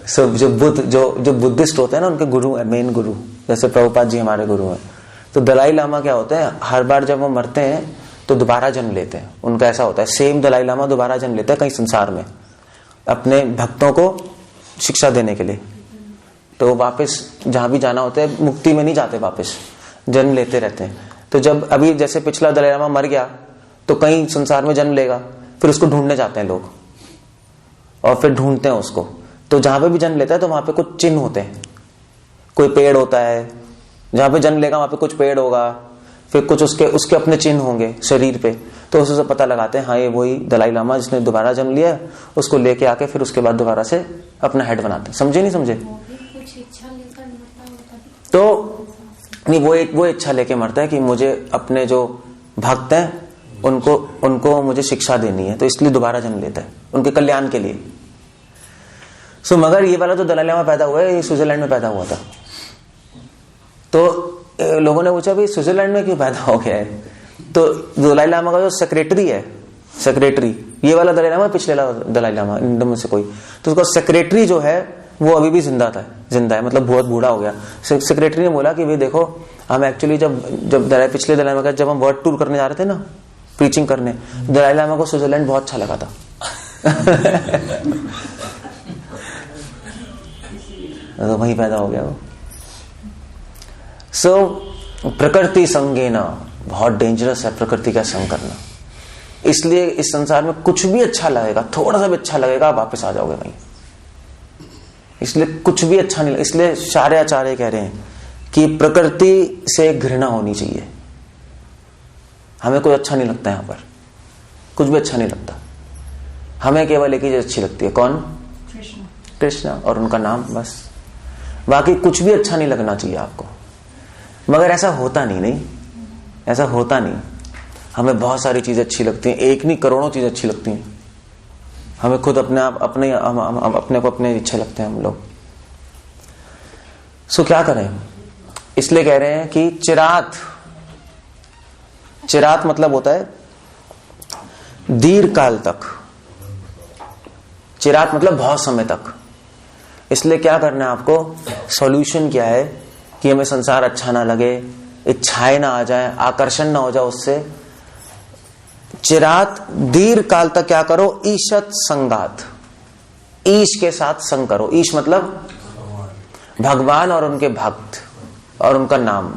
जो बुद्धिस्ट होते हैं ना, उनके गुरु है, मेन गुरु, जैसे प्रभुपाद जी हमारे गुरु हैं। तो दलाई लामा क्या होते हैं, हर बार जब वो मरते हैं तो दोबारा जन्म लेते हैं। उनका ऐसा होता है, सेम दलाई लामा दोबारा जन्म लेते हैं कहीं संसार में, अपने भक्तों को शिक्षा देने के लिए। तो वापस जहां भी जाना होता है, मुक्ति में नहीं जाते, वापस जन्म लेते रहते हैं। तो जब अभी जैसे पिछला दलाई लामा मर गया तो कहीं संसार में जन्म लेगा, फिर उसको ढूंढने जाते हैं लोग और फिर ढूंढते हैं उसको। तो जहां पे भी जन्म लेता है तो वहां पे कुछ चिन्ह होते हैं, कोई पेड़ होता है, जहां पे जन्म लेगा वहां पे कुछ पेड़ होगा, फिर कुछ उसके अपने चिन्ह होंगे शरीर पे। तो उससे पता लगाते हैं हाँ ये वही दलाई लामा जिसने दोबारा जन्म लिया है, उसको लेके आके फिर उसके बाद दोबारा से अपना हेड बनाते हैं। समझे नहीं समझे? तो नहीं, वो इच्छा लेके मरता है कि मुझे अपने जो भक्त हैं उनको मुझे शिक्षा देनी है, तो इसलिए दोबारा जन्म लेता है उनके कल्याण के लिए। सो मगर ये वाला तो दलाई लामा पैदा हुआ है, ये स्विट्जरलैंड में पैदा हुआ था। तो लोगों ने पूछा भाई स्विट्जरलैंड में क्यों पैदा हो गया है? तो दलाई लामा का जो सेक्रेटरी है, ये वाला दलाई लामा, पिछले दलाई लामा इनमें से कोई, तो उसका सेक्रेटरी जो है वो अभी भी जिंदा है, मतलब बहुत बूढ़ा हो गया। सेक्रेटरी ने बोला कि भाई देखो, हम एक्चुअली जब पिछले दलाई लामा का जब हम वर्ल्ड टूर करने जा रहे थे ना, प्रीचिंग करने, दलाई लामा को स्विट्जरलैंड बहुत अच्छा लगा था। तो वहीं पैदा हो गया वो। प्रकृति संगेना, बहुत डेंजरस है प्रकृति का संग करना। इसलिए इस संसार में कुछ भी अच्छा लगेगा, थोड़ा सा भी अच्छा लगेगा, आप वापस आ जाओगे वहीं। इसलिए कुछ भी अच्छा नहीं, इसलिए सारे आचार्य कह रहे हैं कि प्रकृति से घृणा होनी चाहिए। हमें कोई अच्छा नहीं लगता, यहां पर कुछ भी अच्छा नहीं लगता। हमें केवल एक ही चीज अच्छी लगती है, कौन? कृष्ण और उनका नाम, बस। बाकी कुछ भी अच्छा नहीं लगना चाहिए आपको। मगर ऐसा होता नहीं, ऐसा होता नहीं। हमें बहुत सारी चीजें अच्छी लगती हैं, एक नहीं करोड़ों चीजें अच्छी लगती हैं। हमें खुद अपने को अपने अच्छे लगते हैं हम लोग। सो क्या करें? इसलिए कह रहे हैं कि चिरात मतलब होता है दीर्घ काल तक, चिरात मतलब बहुत समय तक। इसलिए क्या करना है आपको? सॉल्यूशन क्या है कि हमें संसार अच्छा ना लगे, इच्छाएं ना आ जाए, आकर्षण ना हो जाए उससे। चिरात दीर्घ काल तक क्या करो? ईशत संगात, ईश के साथ संग करो। ईश मतलब भगवान और उनके भक्त और उनका नाम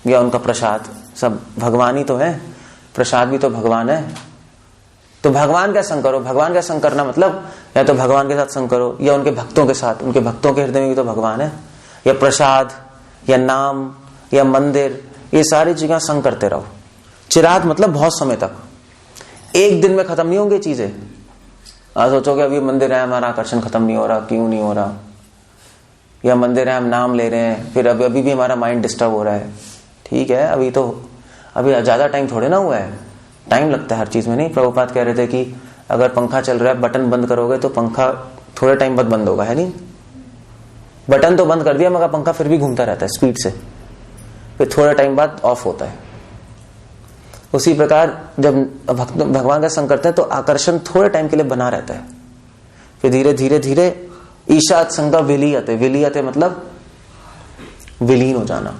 या उनका प्रसाद, सब भगवान ही तो है, प्रसाद भी तो भगवान है। तो भगवान का संग करो। भगवान का संग करना मतलब या तो भगवान के साथ संग करो या उनके भक्तों के साथ, उनके भक्तों के हृदय में भी तो भगवान है, या प्रसाद या नाम या मंदिर, ये सारी चीजें संग करते रहो। चिरात मतलब बहुत समय तक, एक दिन में खत्म नहीं होंगी चीजें। आज सोचोगे अभी मंदिर है, हमारा आकर्षण खत्म नहीं हो रहा, क्यों नहीं हो रहा? या मंदिर है, हम नाम ले रहे हैं, फिर अभी भी हमारा माइंड डिस्टर्ब हो रहा है। ठीक है, अभी ज्यादा टाइम थोड़े ना हुआ है, टाइम लगता है हर चीज में। नहीं, प्रभुपाद कह रहे थे कि अगर पंखा चल रहा है, बटन बंद करोगे तो पंखा थोड़े टाइम बाद बंद होगा, है नहीं? बटन तो बंद कर दिया मगर पंखा फिर भी घूमता रहता है स्पीड से, फिर थोड़े टाइम बाद ऑफ होता है। उसी प्रकार जब भगवान का संग करते हैं तो आकर्षण थोड़े टाइम के लिए बना रहता है, फिर धीरे धीरे धीरे ईशात संग विलीयते, विलीयते मतलब विलीन हो जाना।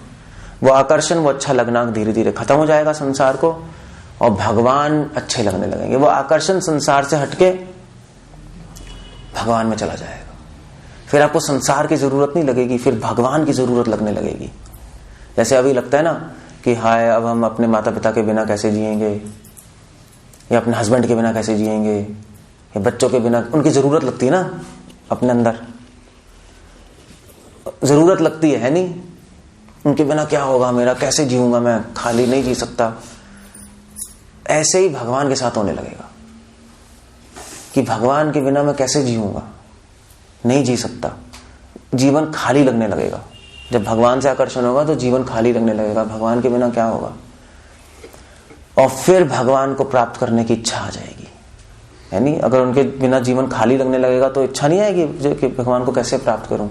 वो आकर्षण, वो अच्छा लगना धीरे धीरे खत्म हो जाएगा संसार को, और भगवान अच्छे लगने लगेंगे। वो आकर्षण संसार से हटके भगवान में चला जाएगा। फिर आपको संसार की जरूरत नहीं लगेगी, फिर भगवान की जरूरत लगने लगेगी। जैसे अभी लगता है ना कि हाय, अब हम अपने माता पिता के बिना कैसे जिएंगे, या अपने हस्बैंड के बिना कैसे जिएंगे, या बच्चों के बिना, उनकी जरूरत लगती है ना अपने अंदर, जरूरत लगती है नहीं? उनके बिना क्या होगा मेरा, कैसे जीऊंगा मैं, खाली नहीं जी सकता। ऐसे ही भगवान के साथ होने लगेगा कि भगवान के बिना मैं कैसे जीऊंगा, नहीं जी सकता। जीवन खाली लगने लगेगा। जब भगवान से आकर्षण होगा तो जीवन खाली लगने लगेगा, भगवान के बिना क्या होगा। और फिर भगवान को प्राप्त करने की इच्छा आ जाएगी, है नहीं? अगर उनके बिना जीवन खाली लगने लगेगा तो इच्छा नहीं आएगी जो कि भगवान को कैसे प्राप्त करूं,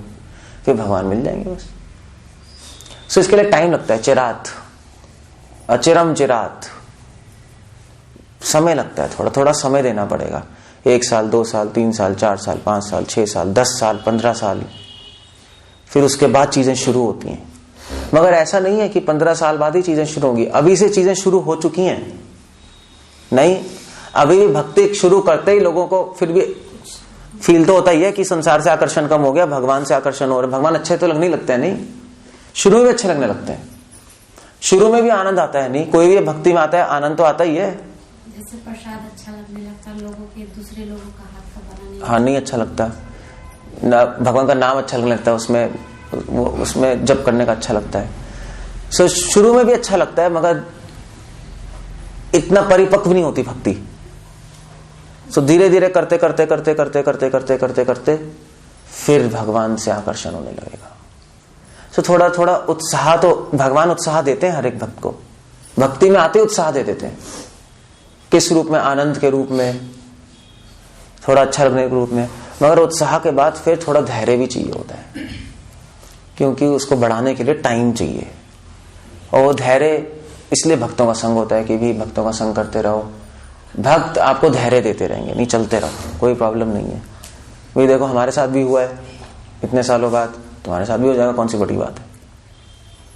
फिर भगवान मिल जाएंगे बस। सो इसके लिए टाइम लगता है। चिरात, अचिरम चिरात, समय लगता है, थोड़ा थोड़ा समय देना पड़ेगा। 1 साल, 2 साल, 3 साल, 4 साल, 5 साल, 6 साल, 10 साल, 15 साल, फिर उसके बाद चीजें शुरू होती हैं। मगर ऐसा नहीं है कि 15 साल बाद ही चीजें शुरू होंगी, अभी से चीजें शुरू हो चुकी हैं। नहीं, अभी भी भक्ति शुरू करते ही लोगों को फिर भी फील तो होता ही है कि संसार से आकर्षण कम हो गया, भगवान से आकर्षण हो रहा है। भगवान अच्छे तो लगने लगते हैं, नहीं? शुरू में भी अच्छे लगने लगते हैं, शुरू में भी आनंद आता है। नहीं, कोई भी भक्ति में आता है आनंद तो आता ही है। जैसे प्रसाद अच्छा लगने लगता है लोगों के, दूसरे लोगों का हाथ का बना नहीं। हाँ, नहीं अच्छा लगता ना, भगवान का नाम अच्छा लगने लगता है, उसमें जप करने का अच्छा लगता है। सो शुरू में भी अच्छा लगता है मगर इतना परिपक्व नहीं होती भक्ति। सो धीरे धीरे करते करते करते करते करते करते करते करते फिर भगवान से आकर्षण होने लगेगा। सो थोड़ा थोड़ा उत्साह, तो भगवान उत्साह देते हैं हर एक भक्त को, भक्ति में आते उत्साह दे देते हैं। किस रूप में? आनंद के रूप में, थोड़ा अच्छा लगने के रूप में। मगर उत्साह के बाद फिर थोड़ा धैर्य भी चाहिए होता है, क्योंकि उसको बढ़ाने के लिए टाइम चाहिए। और वो धैर्य इसलिए भक्तों का संग होता है कि भी भक्तों का संग करते रहो, भक्त आपको धैर्य देते रहेंगे। नहीं, चलते रहो, कोई प्रॉब्लम नहीं है। वही देखो हमारे साथ भी हुआ है इतने सालों बाद, तुम्हारे साथ भी हो जाएगा, कौन सी बड़ी बात है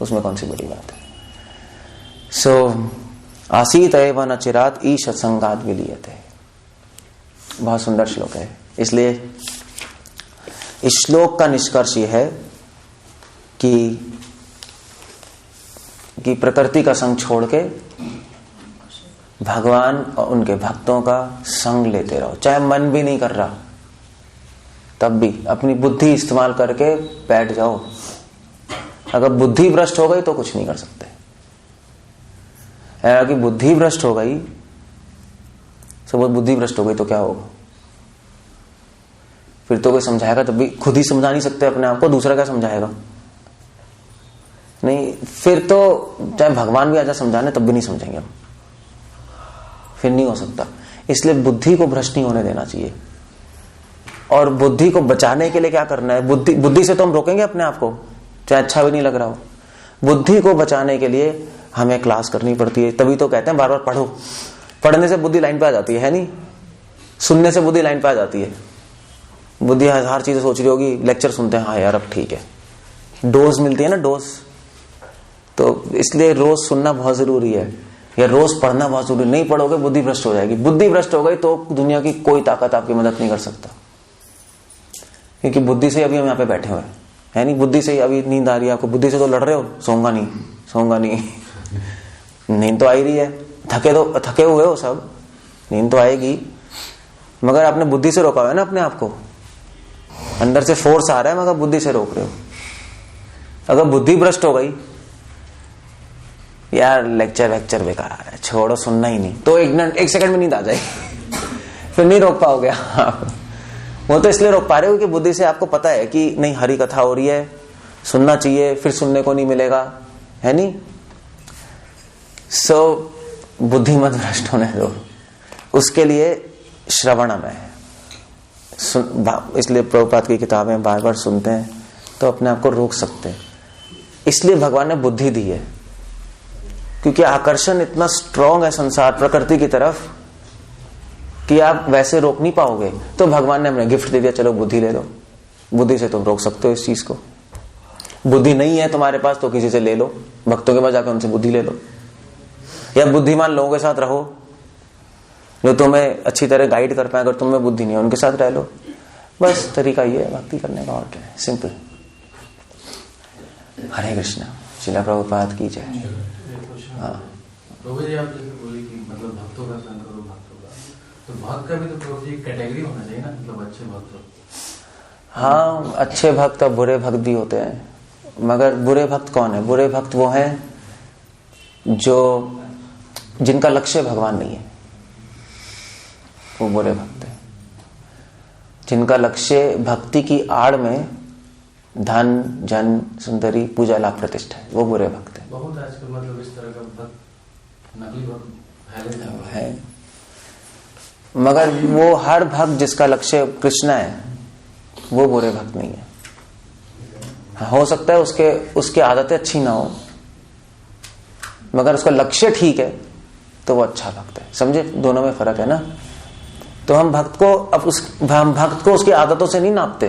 उसमें, कौन सी बड़ी बात है। सो आसीत एव न चिरात ईश संगात विलीयते, बहुत सुंदर श्लोक है। इसलिए इस श्लोक का निष्कर्ष यह है कि प्रकृति का संग छोड़ के भगवान और उनके भक्तों का संग लेते रहो। चाहे मन भी नहीं कर रहा तब भी अपनी बुद्धि इस्तेमाल करके बैठ जाओ। अगर बुद्धि भ्रष्ट हो गई तो कुछ नहीं कर सकते। अगर बुद्धि भ्रष्ट हो गई, सब बुद्धि भ्रष्ट हो गई तो क्या होगा? फिर तो कोई समझाएगा तब भी खुद ही समझा नहीं सकते अपने आप को, दूसरा क्या समझाएगा? नहीं, फिर तो चाहे भगवान भी आजा समझाने तब भी नहीं समझेंगे हम, फिर नहीं हो सकता। इसलिए बुद्धि को भ्रष्ट नहीं होने देना चाहिए। और बुद्धि को बचाने के लिए क्या करना है? बुद्धि से तो हम रोकेंगे अपने आप को, चाहे अच्छा भी नहीं लग रहा हो। बुद्धि को बचाने के लिए हमें क्लास करनी पड़ती है। तभी तो कहते हैं बार बार पढ़ो। पढ़ने से बुद्धि लाइन पे आ जाती है नहीं? सुनने से बुद्धि लाइन पे आ जाती है। बुद्धि हर चीज सोच रही होगी, लेक्चर सुनते हैं, हाँ यार अब ठीक है, डोज मिलती है ना, डोज। तो इसलिए रोज सुनना बहुत जरूरी है, या रोज पढ़ना बहुत जरूरी। नहीं पढ़ोगे बुद्धि भ्रष्ट हो जाएगी। बुद्धि भ्रष्ट हो गई तो दुनिया की कोई ताकत आपकी मदद नहीं कर सकता, क्योंकि बुद्धि से अभी हम यहाँ पे बैठे हुए है नहीं। बुद्धि से ही अभी नींद आ रही है आपको, बुद्धि से तो लड़ रहे हो, सोऊंगा नहीं नींद तो आ ही रही है। थके हुए हो सब, नींद तो आएगी, मगर आपने बुद्धि से रोका हुआ है ना अपने आप को। अंदर से फोर्स आ रहा है मगर बुद्धि से रोक रहे हो। अगर बुद्धि भ्रष्ट हो गई, यार लेक्चर बेकार है, छोड़ो, सुनना ही नहीं, तो एक सेकंड में नींद आ जाएगी, फिर नहीं रोक पाओगे आप। वो तो इसलिए रोक पा रहे हो कि बुद्धि से आपको पता है कि नहीं, हरी कथा हो रही है, सुनना चाहिए, फिर सुनने को नहीं मिलेगा, है नहीं। सो बुद्धि मत भ्रष्ट होने दो, उसके लिए श्रवणम है। इसलिए प्रभुपाद की किताबें बार बार सुनते हैं तो अपने आप को रोक सकते हैं। इसलिए भगवान ने बुद्धि दी है, क्योंकि आकर्षण इतना स्ट्रांग है संसार प्रकृति की तरफ कि आप वैसे रोक नहीं पाओगे। तो भगवान ने हमें गिफ्ट दे दिया, चलो बुद्धि ले लो। बुद्धि से तुम रोक सकते हो इस चीज को। बुद्धि नहीं है तुम्हारे पास तो किसी से ले लो, भक्तों के पास जाकर उनसे बुद्धि ले लो, या बुद्धिमान लोगों के साथ रहो जो तुम्हें अच्छी तरह गाइड कर पाए। अगर तुम्हें बुद्धि नहीं है उनके साथ रह लो। बस तरीका ये है भक्ति करने का, और सिंपल। हरे कृष्णा। श्रील प्रभुपाद की जय। हाँ प्रभु जी, आप जैसे बोले कि मतलब भक्तों का संग करो, भक्तों का, तो भक्त का भी तो प्रभु जी कैटेगरी होना चाहिए ना, मतलब अच्छे भक्त। हाँ, अच्छे भक्त और बुरे भक्त भी होते हैं, मगर बुरे भक्त कौन है? बुरे भक्त वो हैं जो जिनका लक्ष्य भगवान नहीं है, वो बुरे भक्त है। जिनका लक्ष्य भक्ति की आड़ में धन, जन, सुंदरी, पूजा, लाभ, प्रतिष्ठा है, वो बुरे भक्त है। बहुत आजकल मतलब इस तरह का भक्त, नकली भक्त है। मगर वो हर भक्त जिसका लक्ष्य कृष्ण है, वो बुरे भक्त नहीं है। हो सकता है उसके आदतें अच्छी ना हो, मगर उसका लक्ष्य ठीक है तो वो अच्छा भक्त है। समझे, दोनों में फर्क है ना। तो हम भक्त को उसकी आदतों से नहीं नापते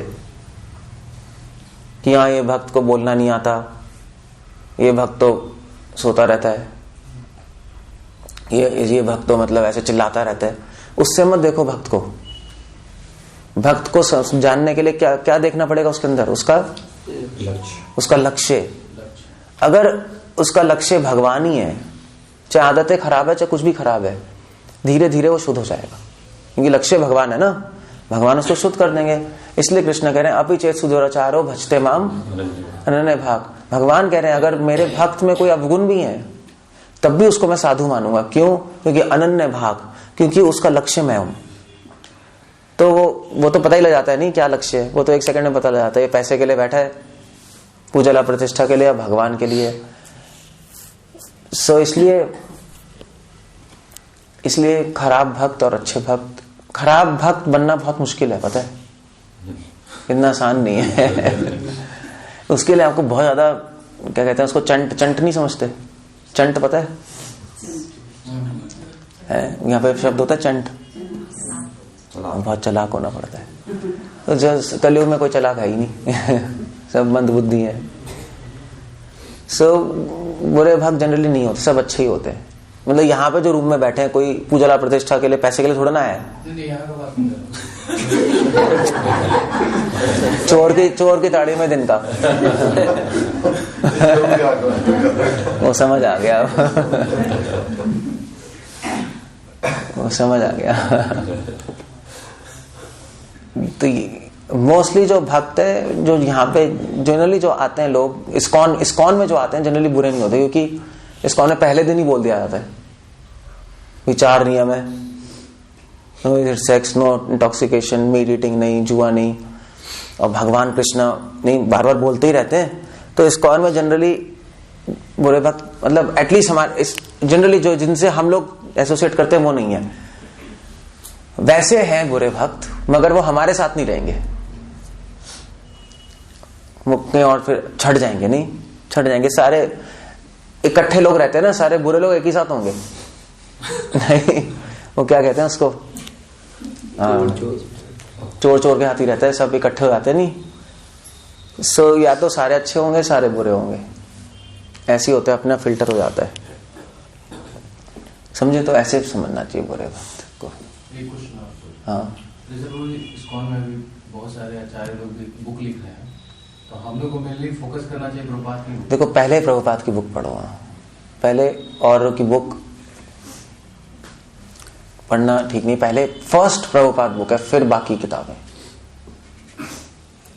कि हाँ ये भक्त को बोलना नहीं आता, ये भक्त तो सोता रहता है, ये भक्त तो मतलब ऐसे चिल्लाता रहता है। उससे मत देखो भक्त को। भक्त को जानने के लिए क्या देखना पड़ेगा उसके अंदर? उसका लक्ष्य। अगर उसका लक्ष्य भगवान ही है, चाहे आदतें खराब है चाहे कुछ भी खराब है, धीरे धीरे वो शुद्ध हो जाएगा, क्योंकि लक्ष्य भगवान है ना। भगवान उसको शुद्ध कर देंगे। इसलिए कृष्ण कह रहे हैं अपि चेत सुदुराचारो भजते माम अनन्य भाग। भगवान कह रहे हैं अगर मेरे भक्त में कोई अवगुण भी है तब भी उसको मैं साधु मानूंगा। क्यों? क्योंकि अनन्य भाग, क्योंकि उसका लक्ष्य मैं हूं। तो वो तो पता ही लग जाता है नहीं क्या लक्ष्य है, वो तो एक सेकंड में पता लग जाता है। ये पैसे के लिए बैठा है, पूजा लाभ प्रतिष्ठा के लिए, भगवान के लिए। सो इसलिए खराब भक्त और अच्छे भक्त, खराब भक्त बनना बहुत मुश्किल है, पता है, इतना आसान नहीं है। उसके लिए आपको बहुत ज्यादा, क्या कहते हैं उसको, चंट नहीं समझते? चंट पता है यहाँ पे शब्द होता है चंट। बहुत चलाक होना पड़ता है। तो जो कलयुग में कोई चलाक है ही नहीं, सब मंद बुद्धि है। बुरे भक्त जनरली नहीं होते, सब अच्छे ही होते हैं। मतलब यहाँ पे जो रूम में बैठे हैं, कोई पूजा लाभ प्रतिष्ठा के लिए, पैसे के लिए थोड़ा ना है। चोर की ताड़ी में दिन का वो समझ आ गया, वो समझ आ गया। तो मोस्टली जो भक्त है, जो यहाँ पे जनरली जो आते हैं लोग, इस्कॉन में जो आते हैं जनरली बुरे नहीं होते, क्योंकि इस्कॉन में पहले दिन ही बोल दिया जाता है विचार नियम है, no sex, no intoxication, meat eating नहीं, जुआ नहीं, और भगवान कृष्ण नहीं, बार बार बोलते ही रहते हैं। तो इस्कॉन में जनरली बुरे भक्त, मतलब एटलीस्ट हमारे जनरली जो जिनसे हम लोग एसोसिएट करते हैं वो नहीं है। वैसे हैं बुरे भक्त, मगर वो हमारे साथ नहीं रहेंगे, मुक्के और फिर छट जाएंगे, नहीं छट जाएंगे। सारे इकट्ठे लोग रहते हैं ना, सारे बुरे लोग एक ही साथ होंगे नहीं, वो क्या कहते हैं उसको, चोर चोर के हाथी रहता है, सब इकट्ठे हो जाते हैं, नहीं। सो या तो सारे अच्छे होंगे, सारे बुरे होंगे, ऐसे होते हैं, अपना फिल्टर हो जाता है, समझे? तो ऐसे समझना चाहिए बुरे भक्त को। एक क्वेश्चन आपको, हाँ, जैसे वो इस्कॉन में भी बहुत सारे आचार्य लोग बुक लिख रहे हैं, तो हम लोग को मेनली फोकस करना चाहिए प्रभुपाद की बुक। देखो पहले प्रभुपाद की बुक पढ़ो, पहले औरों की बुक पढ़ना ठीक नहीं, पहले फर्स्ट प्रभुपाद बुक है, फिर बाकी किताबें,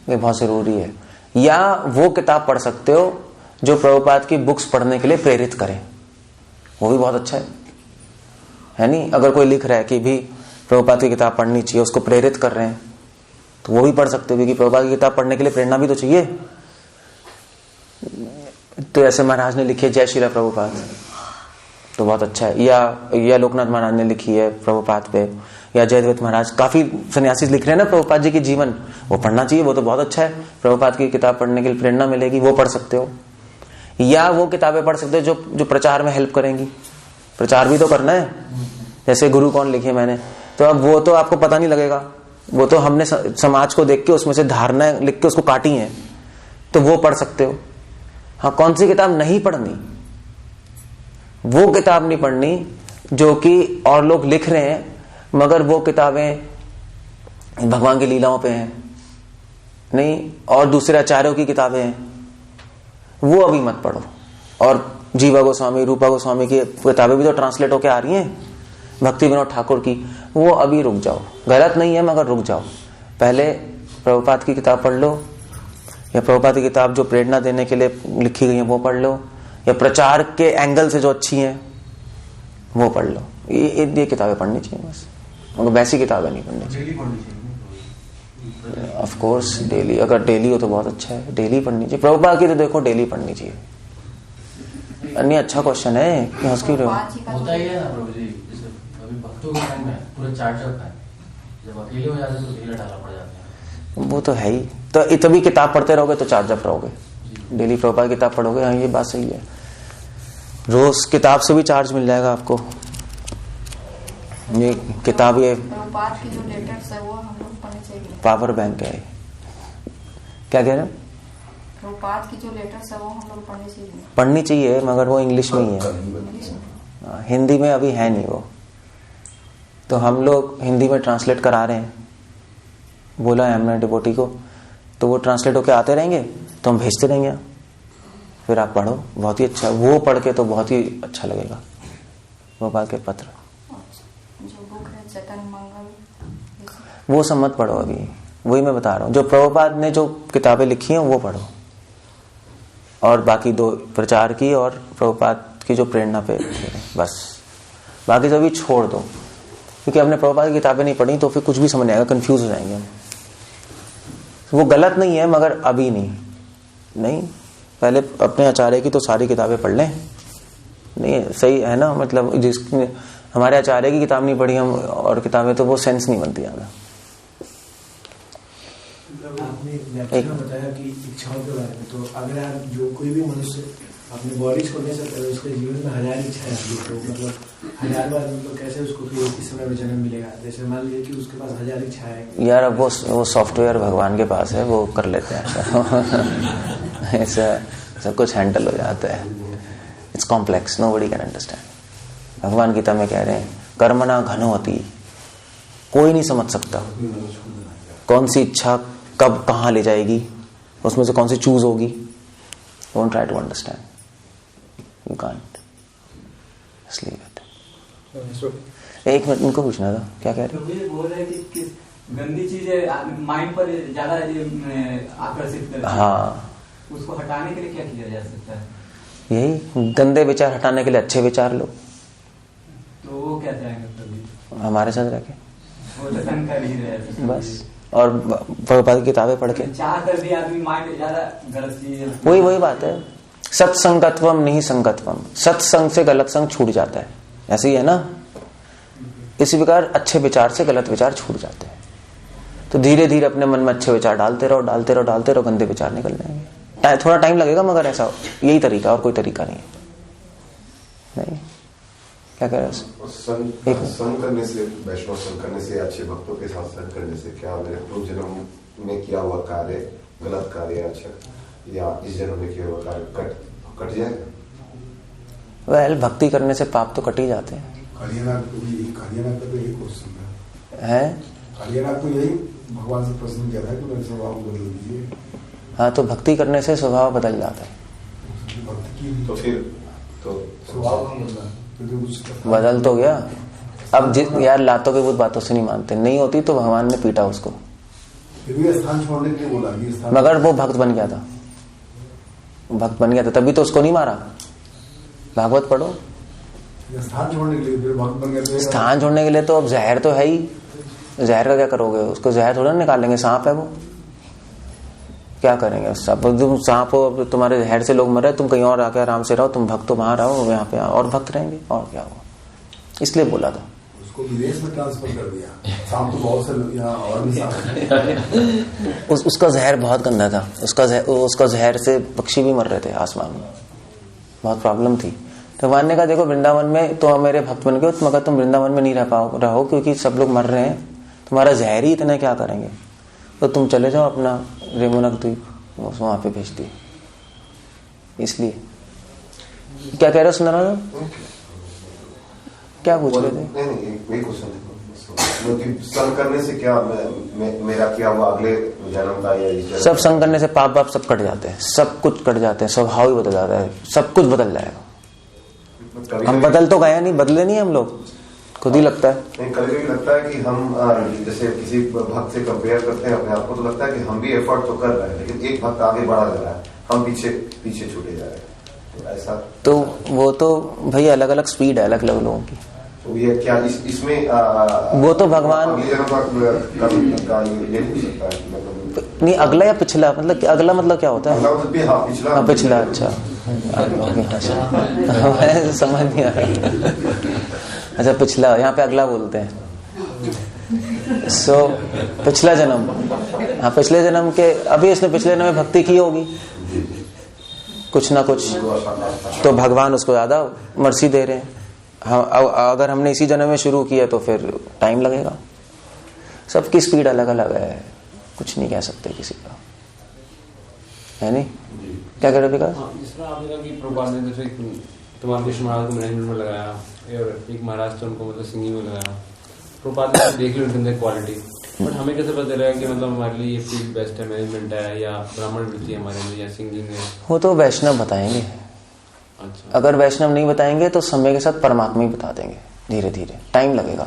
ये बहुत जरूरी है। या वो किताब पढ़ सकते हो जो प्रभुपाद की बुक्स पढ़ने के लिए प्रेरित करें, वो भी बहुत अच्छा है नहीं? अगर कोई लिख रहा है कि भी प्रभुपाद की किताब पढ़नी चाहिए, उसको प्रेरित कर रहे हैं, तो वो भी पढ़ सकते हो, क्योंकि प्रभुपाद की किताब पढ़ने के लिए प्रेरणा भी तो चाहिए। तो ऐसे महाराज ने लिखी है जय श्रीला प्रभुपाद, तो बहुत अच्छा है। या लोकनाथ महाराज ने लिखी है प्रभुपाद पे, या जयद्वैत महाराज, काफी सन्यासी लिख रहे हैं ना प्रभुपाद जी की जीवन, वो पढ़ना चाहिए, वो तो बहुत अच्छा है। प्रभुपाद की किताब पढ़ने के लिए प्रेरणा मिलेगी, वो पढ़ सकते हो। या वो किताबें पढ़ सकते हो जो प्रचार में हेल्प करेंगी, प्रचार भी तो करना है। जैसे गुरु कौन लिखी है मैंने, तो अब वो तो आपको पता नहीं लगेगा, वो तो हमने समाज को देख के उसमें से धारणाएं लिख के उसको काटी हैं, तो वो पढ़ सकते हो। हाँ, कौन सी किताब नहीं पढ़नी, वो किताब नहीं पढ़नी जो कि और लोग लिख रहे हैं, मगर वो किताबें भगवान की लीलाओं पे हैं, नहीं, और दूसरे आचार्यों की किताबें हैं, वो अभी मत पढ़ो। और जीवा गोस्वामी, रूपा गोस्वामी की किताबें भी तो ट्रांसलेट होके आ रही हैं, भक्ति विनोद ठाकुर की, वो अभी रुक जाओ। गलत नहीं है, मगर रुक जाओ, पहले प्रभुपाद की किताब पढ़ लो, या प्रभुपाद की किताब जो प्रेरणा देने के लिए लिखी गई है वो पढ़ लो, या प्रचार के एंगल से जो अच्छी हैं वो पढ़ लो। ये किताबें पढ़नी चाहिए बस, मगर वैसी किताबें नहीं पढ़नी चाहिए। ऑफ कोर्स डेली, अगर डेली हो तो बहुत अच्छा है, डेली पढ़नी चाहिए। प्रभुपाद की तो देखो डेली पढ़नी चाहिए। अन्य अच्छा क्वेश्चन है कि हंस क्यों रहे हो? होता ही है ना प्रभु जी, जैसे अभी भक्तों के टाइम में पूरा चार्जअप है, जब अकेले हो जाते हैं तो ढीला ढाला पड़ जाते हैं। वो तो है ही, तो तभी किताब पढ़ते रहोगे तो चार्जअप रहोगे, डेली प्रभुपाद की किताब पढ़ोगे। हाँ, ये बात सही है, रोज किताब से भी चार्ज मिल जाएगा आपको। ये किताब, ये प्रभुपाद की जो लेटर्स है वो हम लोग पढ़ने चाहिए, पावर बैंक है। क्या कह रहे हैं? प्रभुपाद की जो लेटर्स है वो हम लोग पढ़नी चाहिए, मगर वो इंग्लिश में ही है, हिंदी में अभी है नहीं वो, तो हम लोग हिंदी में ट्रांसलेट करा रहे हैं, बोला है हमने डिवोटी को, तो वो ट्रांसलेट होके आते रहेंगे तो हम भेजते रहेंगे, फिर आप पढ़ो, बहुत ही अच्छा। वो पढ़ के तो बहुत ही अच्छा लगेगा, गोपाल के पत्र। जो बुक है चेतन मंगल, वो सब मत पढ़ो अभी, वही मैं बता रहा हूँ, जो प्रभुपाद ने जो किताबें लिखी हैं वो पढ़ो, और बाकी दो प्रचार की और प्रभुपाद की जो प्रेरणा पे बस, बाकी सभी छोड़ दो, क्योंकि हमने प्रभुपाद की किताबें नहीं पढ़ी तो फिर कुछ भी समझ नहीं आएगा, कंफ्यूज हो जाएंगे हम। वो गलत नहीं है, मगर अभी नहीं, पहले अपने आचार्य की तो सारी किताबें पढ़ लें। नहीं सही है ना, मतलब जिसने हमारे आचार्य की किताब नहीं पढ़ी हम और किताबें, तो वो सेंस नहीं बनती ज्यादा। आपने व्याख्या बताया कि इच्छाओं के बारे में, तो अगर आप जो कोई भी मनुष्य अपने बॉडी छोड़ने से पहले उसके जीवन में 1000 इच्छाएं आती है, तो मतलब 1000 बार मतलब कैसे उसको फिर एक ही समय में जन्म मिलेगा? जैसे मान लीजिए कि उसके पास 1000 इच्छाएं हैं यार, अब वो सॉफ्टवेयर भगवान के पास है, वो कर लेते हैं ऐसा सब कुछ हैंडल हो जाता है। It's complex, nobody can understand. भगवान गीता में कह रहे हैं कर्मणा घनोति, कोई नहीं समझ सकता कौन सी इच्छा कब कहाँ ले जाएगी, उसमें से कौन सी चूज होगी। Don't try to understand, you can't, इसलिए एक मिनट उनको पूछना था, क्या कह रहे हैं? बोल रहे हैं कि गंदी चीजें माइंड पर ज्यादा आकर्षित करती है। हाँ, उसको हटाने के लिए क्या किया जा सकता है? यही गंदे विचार हटाने के लिए अच्छे विचार लो। तो वो क्या चाहेंगे? हमारे साथ रह के वो तो कर ही रहे बस, और प्रभुपाद की किताबें पढ़ के चाह कर भी आदमी माइंड ज्यादा गलत चीज, वही बात है। सत्संगत्वम नहीं संगत्वम, सत्संग से गलत संग छूट जाता है, ऐसे ही है ना। इसी प्रकार अच्छे विचार से गलत विचार छूट जाते हैं। तो धीरे धीरे अपने मन में अच्छे विचार डालते रहो, डालते रहो, डालते रहो, गंदे विचार निकल जाएंगे। थोड़ा टाइम लगेगा, मगर ऐसा यही तरीका, और कोई तरीका नहीं है। नहीं, क्या कह रहे हैं? संग करने से, वैष्णव संग करने से, अच्छे भक्तों के साथ संग करने से क्या मेरे पूर्व जन्म में किया हुआ कार्य, गलत कार्य, अच्छा या इस जन्म में किया हुआ कार्य कट जाएगा? वेल, भक्ति करने से पाप तो कट ही जाते हैं। कालियानाथ को यही क्वेश्चन है, कालियानाथ को यही भगवान से प्रश्न किया था कि मेरे स्वभाव बदल दीजिए। हाँ, तो भक्ति करने से स्वभाव बदल जाता है। तो फिर तो स्वभाव बदल तो गया। अब यार लातों के भूत बातों से नहीं मानते, नहीं होती तो भगवान ने पीटा उसको, स्थान छोड़ने के लिए बोला, मगर वो भक्त बन गया था, भक्त बन गया था, तभी तो उसको नहीं मारा। भागवत पढ़ो। स्थान छोड़ने के लिए फिर भक्त बन गया। स्थान छोड़ने के लिए तो अब जहर तो है ही, जहर का क्या करोगे? उसको जहर थोड़ा निकालेंगे, सांप है वो, क्या करेंगे? सांप हो, तुम्हारे जहर से लोग मरे, तुम कहीं और आके आराम से रहो, तुम भक्त तो वहां रहो, यहाँ पे और भक्त रहेंगे, और क्या हो? इसलिए बोला था। उसको विदेश में ट्रांसफर कर दिया। सांप तो बहुत से यहाँ और भी सांप उसका जहर बहुत गंदा था, उसका जहर से पक्षी भी मर रहे थे आसमान में, बहुत प्रॉब्लम थी। तो भगवान ने कहा देखो वृंदावन में तो मेरे भक्त बन गए, मगर तुम वृंदावन में नहीं रहो, क्योंकि सब लोग मर रहे हैं, तुम्हारा जहर ही इतना क्या करेंगे, तो तुम चले जाओ अपना रेमुनक द्वीप, वहां पे भेज दिए। इसलिए क्या कह रहे हो सुंदर? क्या पूछ रहे थे? नहीं क्वेश्चन संग करने से क्या मेरा क्या हुआ अगले जन्म का या सब संग करने से पाप बाप सब कट जाते हैं, सब कुछ कट जाते हैं, स्वभाव ही बदल जाता है, सब कुछ बदल जाएगा। हम बदल तो गए नहीं, बदले नहीं हम लोग, खुद ही लगता है। नहीं, कभी कभी लगता है कि हम जैसे किसी भक्त से कंपेयर करते हैं अपने आप को, तो लगता है कि हम भी एफर्ट तो कर रहे हैं, लेकिन एक भक्त आगे बढ़ा जा रहा है, हम पीछे छूटे जा रहे हैं, तो ऐसा तो वो तो भाई अलग अलग स्पीड है, अलग अलग लोगों की। तो ये क्या इसमें वो तो भगवान नहीं, अगला या पिछला, मतलब अगला मतलब क्या होता है? पिछला, अच्छा समझ नहीं आ रहा। अच्छा पिछला, यहाँ पे अगला बोलते हैं। पिछला जन्म, हाँ पिछले जन्म के, अभी इसने पिछले जन्म में भक्ति की होगी कुछ ना कुछ, तो भगवान उसको ज्यादा मर्सी दे रहे हैं। हाँ, अगर हमने इसी जन्म में शुरू किया तो फिर टाइम लगेगा। सबकी स्पीड अलग अलग है, कुछ नहीं कह सकते किसी का, है नहीं? क्या कह रहे विकास? जिसमें आपने कहा कि प्रभुपाद ने जैसे तुम्हारे कृष्ण महाराज को मैनेजमेंट में लगाया और एक महाराज थे उनको मतलब सिंगिंग में लगाया, प्रभुपाद ने देख ली उनके अंदर क्वालिटी, बट हमें कैसे पता चलेगा कि मतलब हमारे लिए ये फील्ड बेस्ट है, मैनेजमेंट है या ब्राह्मण वृत्ति है हमारे लिए, या सिंगिंग है? वो तो वैष्णव बताएंगे। अच्छा। अगर वैष्णव नहीं बताएंगे तो समय के साथ परमात्मा ही बता देंगे, धीरे धीरे, टाइम लगेगा,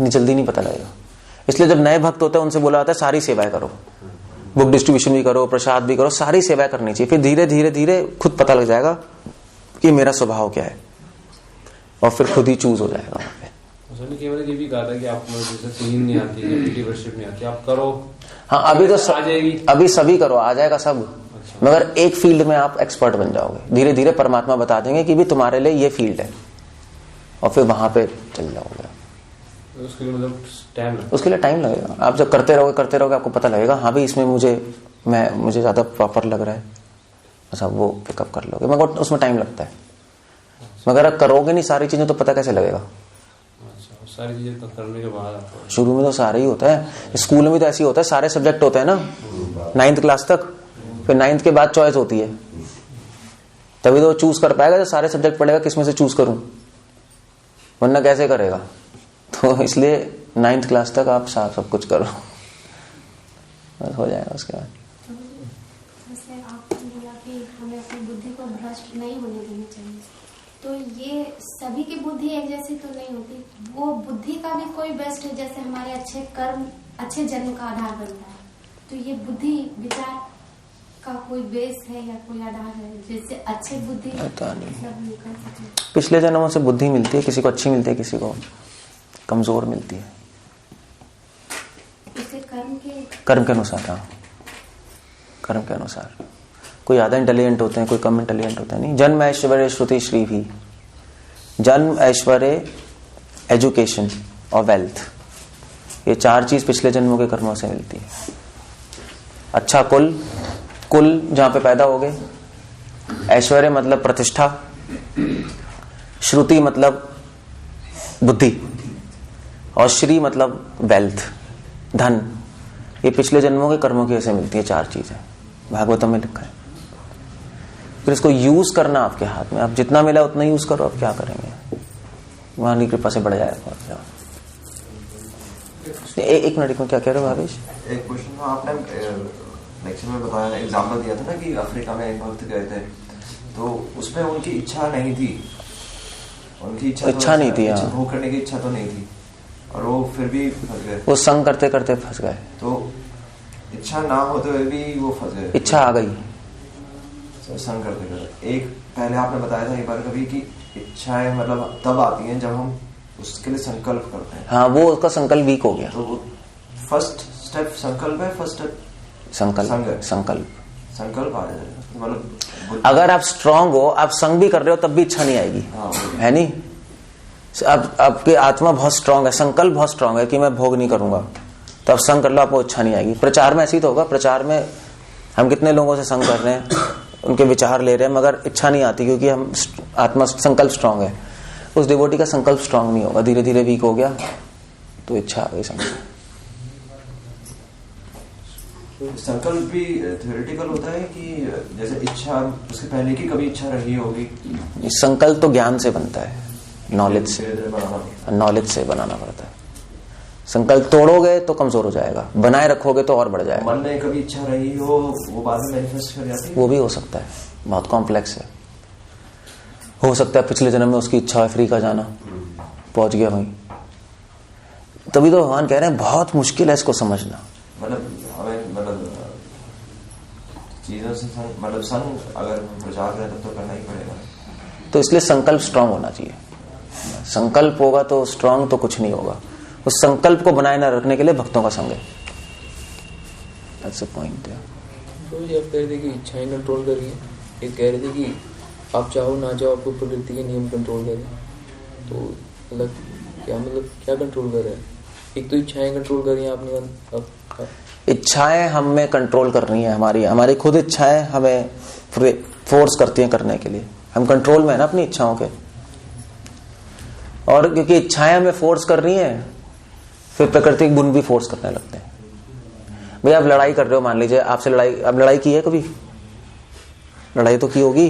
जल्दी नहीं पता लगेगा। इसलिए जब नए भक्त होते हैं उनसे बोला जाता है सारी सेवाएं करो, बुक डिस्ट्रीब्यूशन भी करो, प्रसाद भी करो, सारी सेवाएं करनी चाहिए, फिर धीरे धीरे धीरे खुद पता लग जाएगा कि मेरा स्वभाव क्या है, और फिर खुद ही चूज हो जाएगा वहां पे। केवल ये भी कहा था कि आपको जैसे सिंगिंग नहीं आती है, लीडरशिप नहीं आती, आप करो। हाँ, अभी तो आ जाएगी, अभी सभी करो, आ जाएगा सब। अच्छा। मगर एक फील्ड में आप एक्सपर्ट बन जाओगे, धीरे धीरे परमात्मा बता देंगे कि भी तुम्हारे लिए ये फील्ड है, और फिर वहां पे चल जाओगे। उसके लिए मतलब टाइम लगेगा, उसके लिए टाइम लगेगा। आप जब करते रहोगे आपको पता लगेगा, हाँ भाई इसमें मुझे ज्यादा प्रॉपर लग रहा है, अच्छा वो पिकअप कर लोगे, मगर उसमें टाइम लगता है। मगर अगर करोगे नहीं सारी चीजें तो पता कैसे लगेगा? सारी चीजें तो करने के बाद शुरू में तो सारा ही होता है, स्कूल में तो ऐसे ही होता है, सारे सब्जेक्ट होते हैं ना 9th क्लास तक, फिर 9th के बाद चॉइस होती है, तभी तो चूज कर पाएगा, जब सारे सब्जेक्ट पढ़ेगा किसमें से चूज करूं, वरना कैसे करेगा? तो इसलिए 9th क्लास तक आप सब कुछ करो, बस हो जाएगा। उसके बाद जैसे आपने बोला कि हमें अपनी बुद्धि को भ्रष्ट नहीं होने देनी चाहिए, तो ये सभी की बुद्धि एक जैसी तो नहीं होती, वो बुद्धि का भी कोई बेस्ट है, जैसे हमारे अच्छे कर्म अच्छे जन्म का आधार बनता है, तो ये बुद्धि विचार का कोई बेस है या कोई आधार है जिससे अच्छे बुद्धि मतलब पिछले जन्मों से बुद्धि मिलती है, किसी को अच्छी मिलती है, किसी को कमजोर मिलती है, कर्म के अनुसार। हाँ, कर्म के अनुसार, कोई ज्यादा इंटेलिजेंट होते हैं, कोई कम इंटेलिजेंट होते हैं। नहीं, जन्म ऐश्वर्य श्रुति श्री भी, जन्म ऐश्वर्य एजुकेशन और वेल्थ, ये 4 चीज पिछले जन्मों के कर्मों से मिलती है। अच्छा कुल, कुल जहां पे पैदा हो गए, ऐश्वर्य मतलब प्रतिष्ठा, श्रुति मतलब बुद्धि, और श्री मतलब वेल्थ, धन। ये पिछले जन्मों के कर्मों की वजह से मिलती है 4 चीजें, भागवतम में लिखा है। फिर इसको यूज करना आपके हाथ में, आप जितना मिला उतना यूज करो। आप क्या करेंगे, वहां की कृपा से बढ़ जाएगा। एक मिनट में क्या कह रहे हो भावेश? एक क्वेश्चन था, आपने लेक्चर में बताया, एग्जाम्पल दिया था ना कि अफ्रीका में एक भक्त गए थे, तो उसमें उनकी इच्छा नहीं थी, उनकी इच्छा नहीं थी, भोग करने की इच्छा तो नहीं थी, और वो फिर भी फंस गए। वो संग करते करते फंस गए। तो इच्छा ना होते हुए भी वो फंस गए, इच्छा आ गई संग करते करते। एक पहले आपने बताया था एक बार कभी कि इच्छाएं मतलब तब आती हैं जब हम उसके लिए संकल्प करते हैं। हाँ, वो उसका संकल्प वीक हो गया। तो फर्स्ट स्टेप संकल्प है, फर्स्ट स्टेप संकल्प आ जाएगा। मतलब अगर आप स्ट्रांग हो, आप संग भी कर रहे हो तब भी इच्छा नहीं आएगी, है नहीं? अब आपकी आत्मा बहुत स्ट्रांग है, संकल्प बहुत स्ट्रांग है कि मैं भोग नहीं करूंगा, तो आप संग कर लो, आपको इच्छा नहीं आएगी। प्रचार में ऐसे ही तो होगा। प्रचार में हम कितने लोगों से संग कर रहे हैं, उनके विचार ले रहे हैं, मगर इच्छा नहीं आती क्योंकि हम आत्मा संकल्प स्ट्रांग है। उस डिवोटी का संकल्प स्ट्रांग नहीं होगा, धीरे धीरे वीक हो गया तो इच्छा आ गई। संकल्प भी थ्योरेटिकल होता है कि जैसे इच्छा उसके पहले की कभी इच्छा रही होगी? संकल्प तो ज्ञान से बनता है, नॉलेज से बनाना पड़ता है। संकल्प तोड़ोगे तो कमजोर हो जाएगा, बनाए रखोगे तो और बढ़ जाएगा। मन में कभी इच्छा रही हो, वो बाद में मैनिफेस्ट कर जाती है? वो भी हो सकता है, बहुत कॉम्प्लेक्स है। हो सकता है पिछले जन्म में उसकी इच्छा है अफ्रीका जाना, पहुंच गया वहीं। तभी तो भगवान कह रहे हैं बहुत मुश्किल है इसको समझना। मतलब हमें चीजों से मतलब संग अगर प्रचार करें तब तो करना ही पड़ेगा। तो इसलिए संकल्प स्ट्रांग होना चाहिए। संकल्प होगा तो स्ट्रांग, तो कुछ नहीं होगा। उस संकल्प को बनाए न रखने के लिए भक्तों का संग है। That's the point, तो ये आप कह रहे थे कि इच्छाएं कंट्रोल करिए, ये कह रहे थे कि आप चाहो ना चाहो आपको प्रकृति के नियम कंट्रोल करें, तो मतलब क्या कंट्रोल कर रहे हैं? एक तो इच्छाएं कंट्रोल करिए आपने, इच्छाएं हम में कंट्रोल करनी है। हमारी खुद इच्छाएं हमें फोर्स करती हैं करने के लिए। हम कंट्रोल में है ना अपनी इच्छाओं के, और क्योंकि इच्छाएं हमें फोर्स कर रही हैं, फिर प्रकृति के गुण भी फोर्स करने लगते हैं। भैया आप लड़ाई कर रहे हो, मान लीजिए आपसे लड़ाई की है कभी? लड़ाई तो की होगी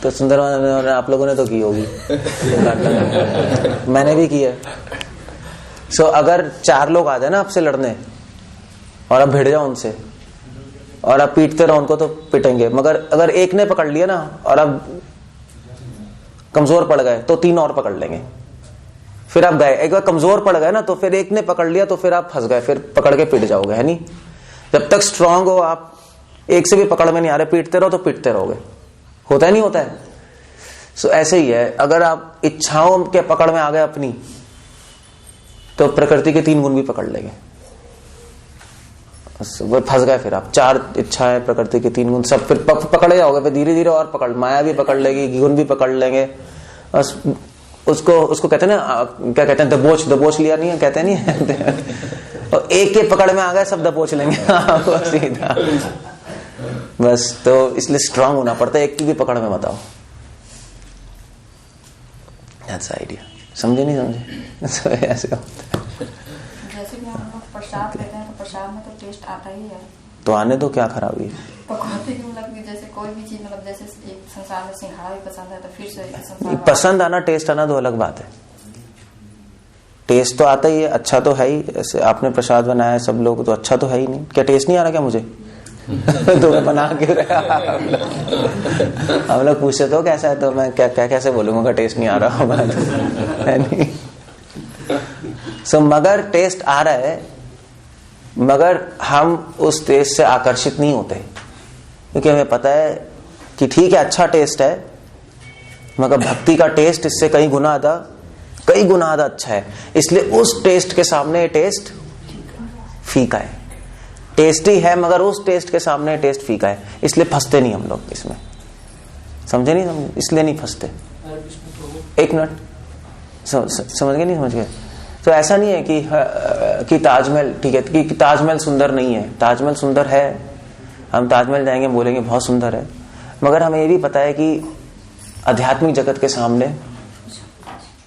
तो सुंदर आप लोगों ने तो की होगी मैंने भी की है। सो अगर 4 लोग आ जाए ना आपसे लड़ने और आप भिड़ जाओ उनसे और आप पीटते रहो उनको, तो पिटेंगे। मगर अगर एक ने पकड़ लिया ना और आप कमजोर पड़ गए तो 3 और पकड़ लेंगे, फिर आप गए। एक बार कमजोर पड़ गए ना तो फिर एक ने पकड़ लिया तो फिर आप फंस गए, फिर पकड़ के पिट जाओगे, है नहीं? जब तक स्ट्रांग हो आप एक से भी पकड़ में नहीं आ रहे, पीटते रहो तो पिटते रहोगे। होता है नहीं होता है? सो ऐसे ही है, अगर आप इच्छाओं के पकड़ में आ गए अपनी, तो प्रकृति के 3 गुण भी पकड़ लेंगे, वो फंस गए। फिर आप 4 इच्छाएं, प्रकृति के 3 गुण, सब फिर पकड़े जाओगे। फिर धीरे धीरे और पकड़, माया भी पकड़ लेगी, गुण भी पकड़ लेंगे। बस उसको कहते हैं ना, क्या कहते हैं, दबोच लिया नहीं है, कहते नहीं है और एक के पकड़ में आ गए सब दबोच लेंगे सीधा। बस तो इसलिए स्ट्रांग होना पड़ता है, एक की भी पकड़ में मत आओ। That's idea. समझे नहीं समझे? ऐसे होता है। जैसे कि हम लोग प्रसाद लेते हैं तो प्रसाद में तो टेस्ट आता ही है, तो आने दो, क्या खराबी है? पकौड़े की मतलब कि जैसे कोई भी चीज, मतलब जैसे एक संसार में सिंघाड़ा भी पसंद है तो फिर से संसार पसंद आना, टेस्ट आना दो अलग बात है। टेस्ट तो आता ही है, अच्छा तो है ही। ऐसे आपने प्रसाद बनाया है सब लोग, तो अच्छा तो है ही नहीं। क्या टेस्ट नहीं आ रहा क्या मुझे? तो मैं बना क्यों रहा? हम लोग पूछते तो कैसा है, तो मैं क्या कैसे बोलूंगा टेस्ट नहीं आ रहा होगा, है नहीं? सो मगर टेस्ट आ रहा है, मगर हम उस टेस्ट से आकर्षित नहीं होते, क्योंकि हमें पता है कि ठीक है अच्छा टेस्ट है, मगर भक्ति का टेस्ट इससे कई गुना ज्यादा अच्छा है। इसलिए उस टेस्ट के सामने टेस्ट फीका है। टेस्टी है मगर उस टेस्ट के सामने टेस्ट फीका है, इसलिए फंसते नहीं हम लोग इसमें। समझे नहीं? इसलिए नहीं फंसते। एक मिनट, समझ गए नहीं समझ गए? तो ऐसा नहीं है कि ताजमहल, ठीक है कि ताजमहल सुंदर नहीं है, ताजमहल सुंदर है, हम ताजमहल जाएंगे बोलेंगे बहुत सुंदर है, मगर हमें ये भी पता है कि आध्यात्मिक जगत के सामने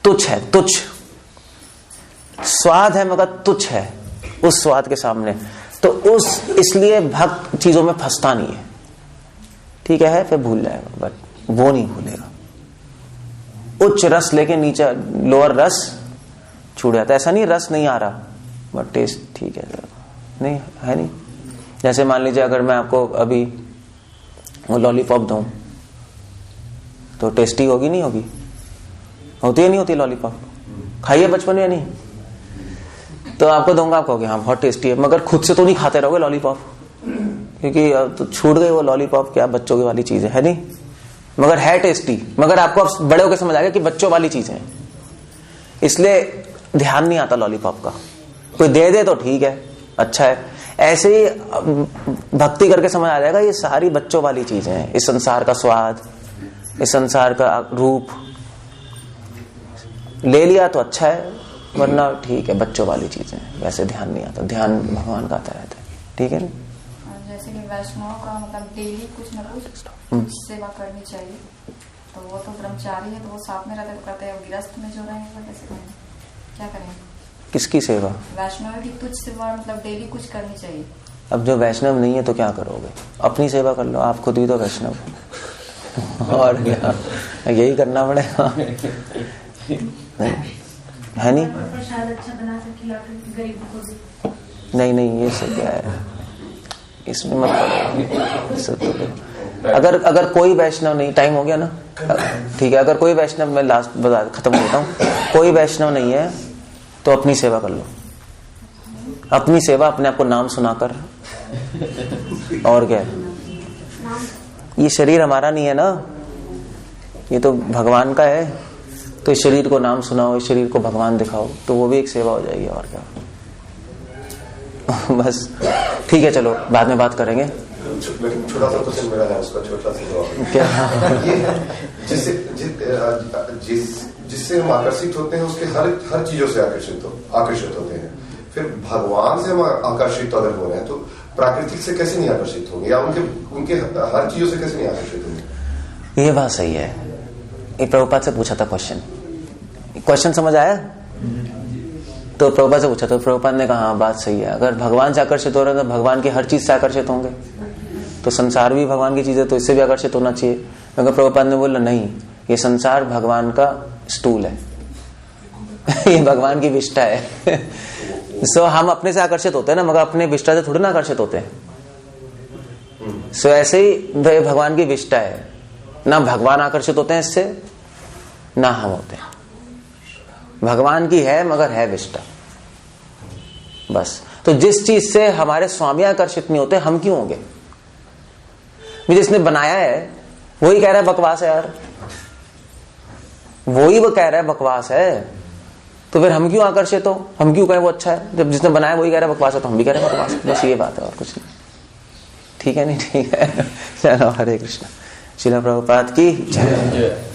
तुच्छ है, तुच्छ स्वाद है मगर तुच्छ है उस स्वाद के सामने। तो इसलिए भक्त चीजों में फंसता नहीं है, ठीक है फिर भूल जाएगा, बट वो नहीं भूलेगा। उच्च रस लेके नीचे लोअर रस छूट जाता है। ऐसा नहीं रस नहीं आ रहा बट टेस्ट ठीक है, नहीं है नहीं। जैसे मान लीजिए अगर मैं आपको अभी वो लॉलीपॉप दूं तो टेस्टी होगी नहीं होगी? होती है नहीं होती लॉलीपॉप? खाइए बचपन में या नहीं? तो आपको दूंगा, आप कहोगे हाँ बहुत टेस्टी है, मगर खुद से तो नहीं खाते रहोगे लॉलीपॉप, क्योंकि तो छूट गई वो लॉलीपॉप, क्या बच्चों की वाली चीज है नहीं, मगर है टेस्टी, मगर आपको अब बड़े होकर समझ आ गया कि बच्चों वाली चीज है, इसलिए ध्यान नहीं आता लॉलीपॉप का। कोई दे दे तो ठीक है, अच्छा है, ऐसे ही भक्ति करके समझ आ जाएगा ये सारी बच्चों वाली चीजें हैं, इस संसार का स्वाद, इस संसार का रूप ले लिया तो अच्छा है, वरना ठीक है बच्चों वाली चीजें, वैसे ध्यान नहीं आता, ध्यान भगवान का आता रहता है, ठीक है ना। जैसे कि वैष्णव का मतलब डेली कुछ न कुछ सेवा करनी चाहिए, तो वो तो ब्रह्मचारी है तो वो साथ में रहते तो करते हैं, गृहस्थ में जो रहेंगे वो कैसे करेंगे, क्या करेंगे? किसकी सेवा? वैष्णव की तुझ सेवा, मतलब डेली कुछ करनी चाहिए। अब जो वैष्णव नहीं है तो क्या करोगे? अपनी सेवा कर लो, आप खुद भी तो वैष्णव और क्या, यही करना पड़ेगा है नहीं? प्रसाद अच्छा बना कर खिलाकर गरीबों को भी। नहीं ये सब क्या है, इसमें मत अगर कोई वैष्णव नहीं, टाइम हो गया ना, ठीक है, अगर कोई वैष्णव, मैं लास्ट बता खत्म होता हूँ, कोई वैष्णव नहीं है तो अपनी सेवा कर लो, अपनी सेवा अपने आप को नाम सुनाकर, और क्या है, ये शरीर हमारा नहीं है ना, ये तो भगवान का है, तो इस शरीर को नाम सुनाओ, इस शरीर को भगवान दिखाओ, तो वो भी एक सेवा हो जाएगी, और क्या बस ठीक है, चलो बाद में बात करेंगे। लेकिन छोटा सा क्वेश्चन मेरा है, उसका छोटा सा जवाब क्या? ये जिससे हम आकर्षित होते हैं उसके हर चीजों से आकर्षित होते हैं, फिर भगवान से हम आकर्षित अगर हो रहे हैं तो प्राकृतिक से कैसे नहीं आकर्षित होंगे, या उनके हर चीजों से कैसे नहीं आकर्षित होंगे? ये बात सही है, ये प्रभुपाद से पूछा था क्वेश्चन समझ आया? तो प्रभुपाद से पूछा तो प्रभुपाद ने कहा बात सही है, अगर भगवान से आकर्षित हो रहे हैं तो भगवान की हर चीज से आकर्षित होंगे, तो संसार भी भगवान की चीज है तो इससे भी आकर्षित होना चाहिए। मगर प्रभुपाद ने बोला नहीं, ये संसार भगवान का स्टूल है ये भगवान की विष्ठा है सो हम अपने से आकर्षित होते हैं ना, मगर अपने विष्ठा से थोड़ी ना आकर्षित होते हैं। सो ऐसे ही भगवान की विष्ठा है ना, भगवान आकर्षित होते हैं इससे, ना हम होते हैं। भगवान की है मगर है विष्ठा, बस। तो जिस चीज से हमारे स्वामी आकर्षित नहीं होते, हम क्यों होंगे? जिसने बनाया है वही कह रहा है बकवास है यार, वही वो कह रहा है बकवास है, तो फिर हम क्यों आकर्षित हो, हम क्यों कहें वो अच्छा है? जब जिसने बनाया वही कह रहा है बकवास है तो हम भी कह रहे हैं बकवास है, बस ये बात है और कुछ नहीं। ठीक है नहीं? ठीक है, चलो हरे कृष्ण। श्रील प्रभुपाद की जय।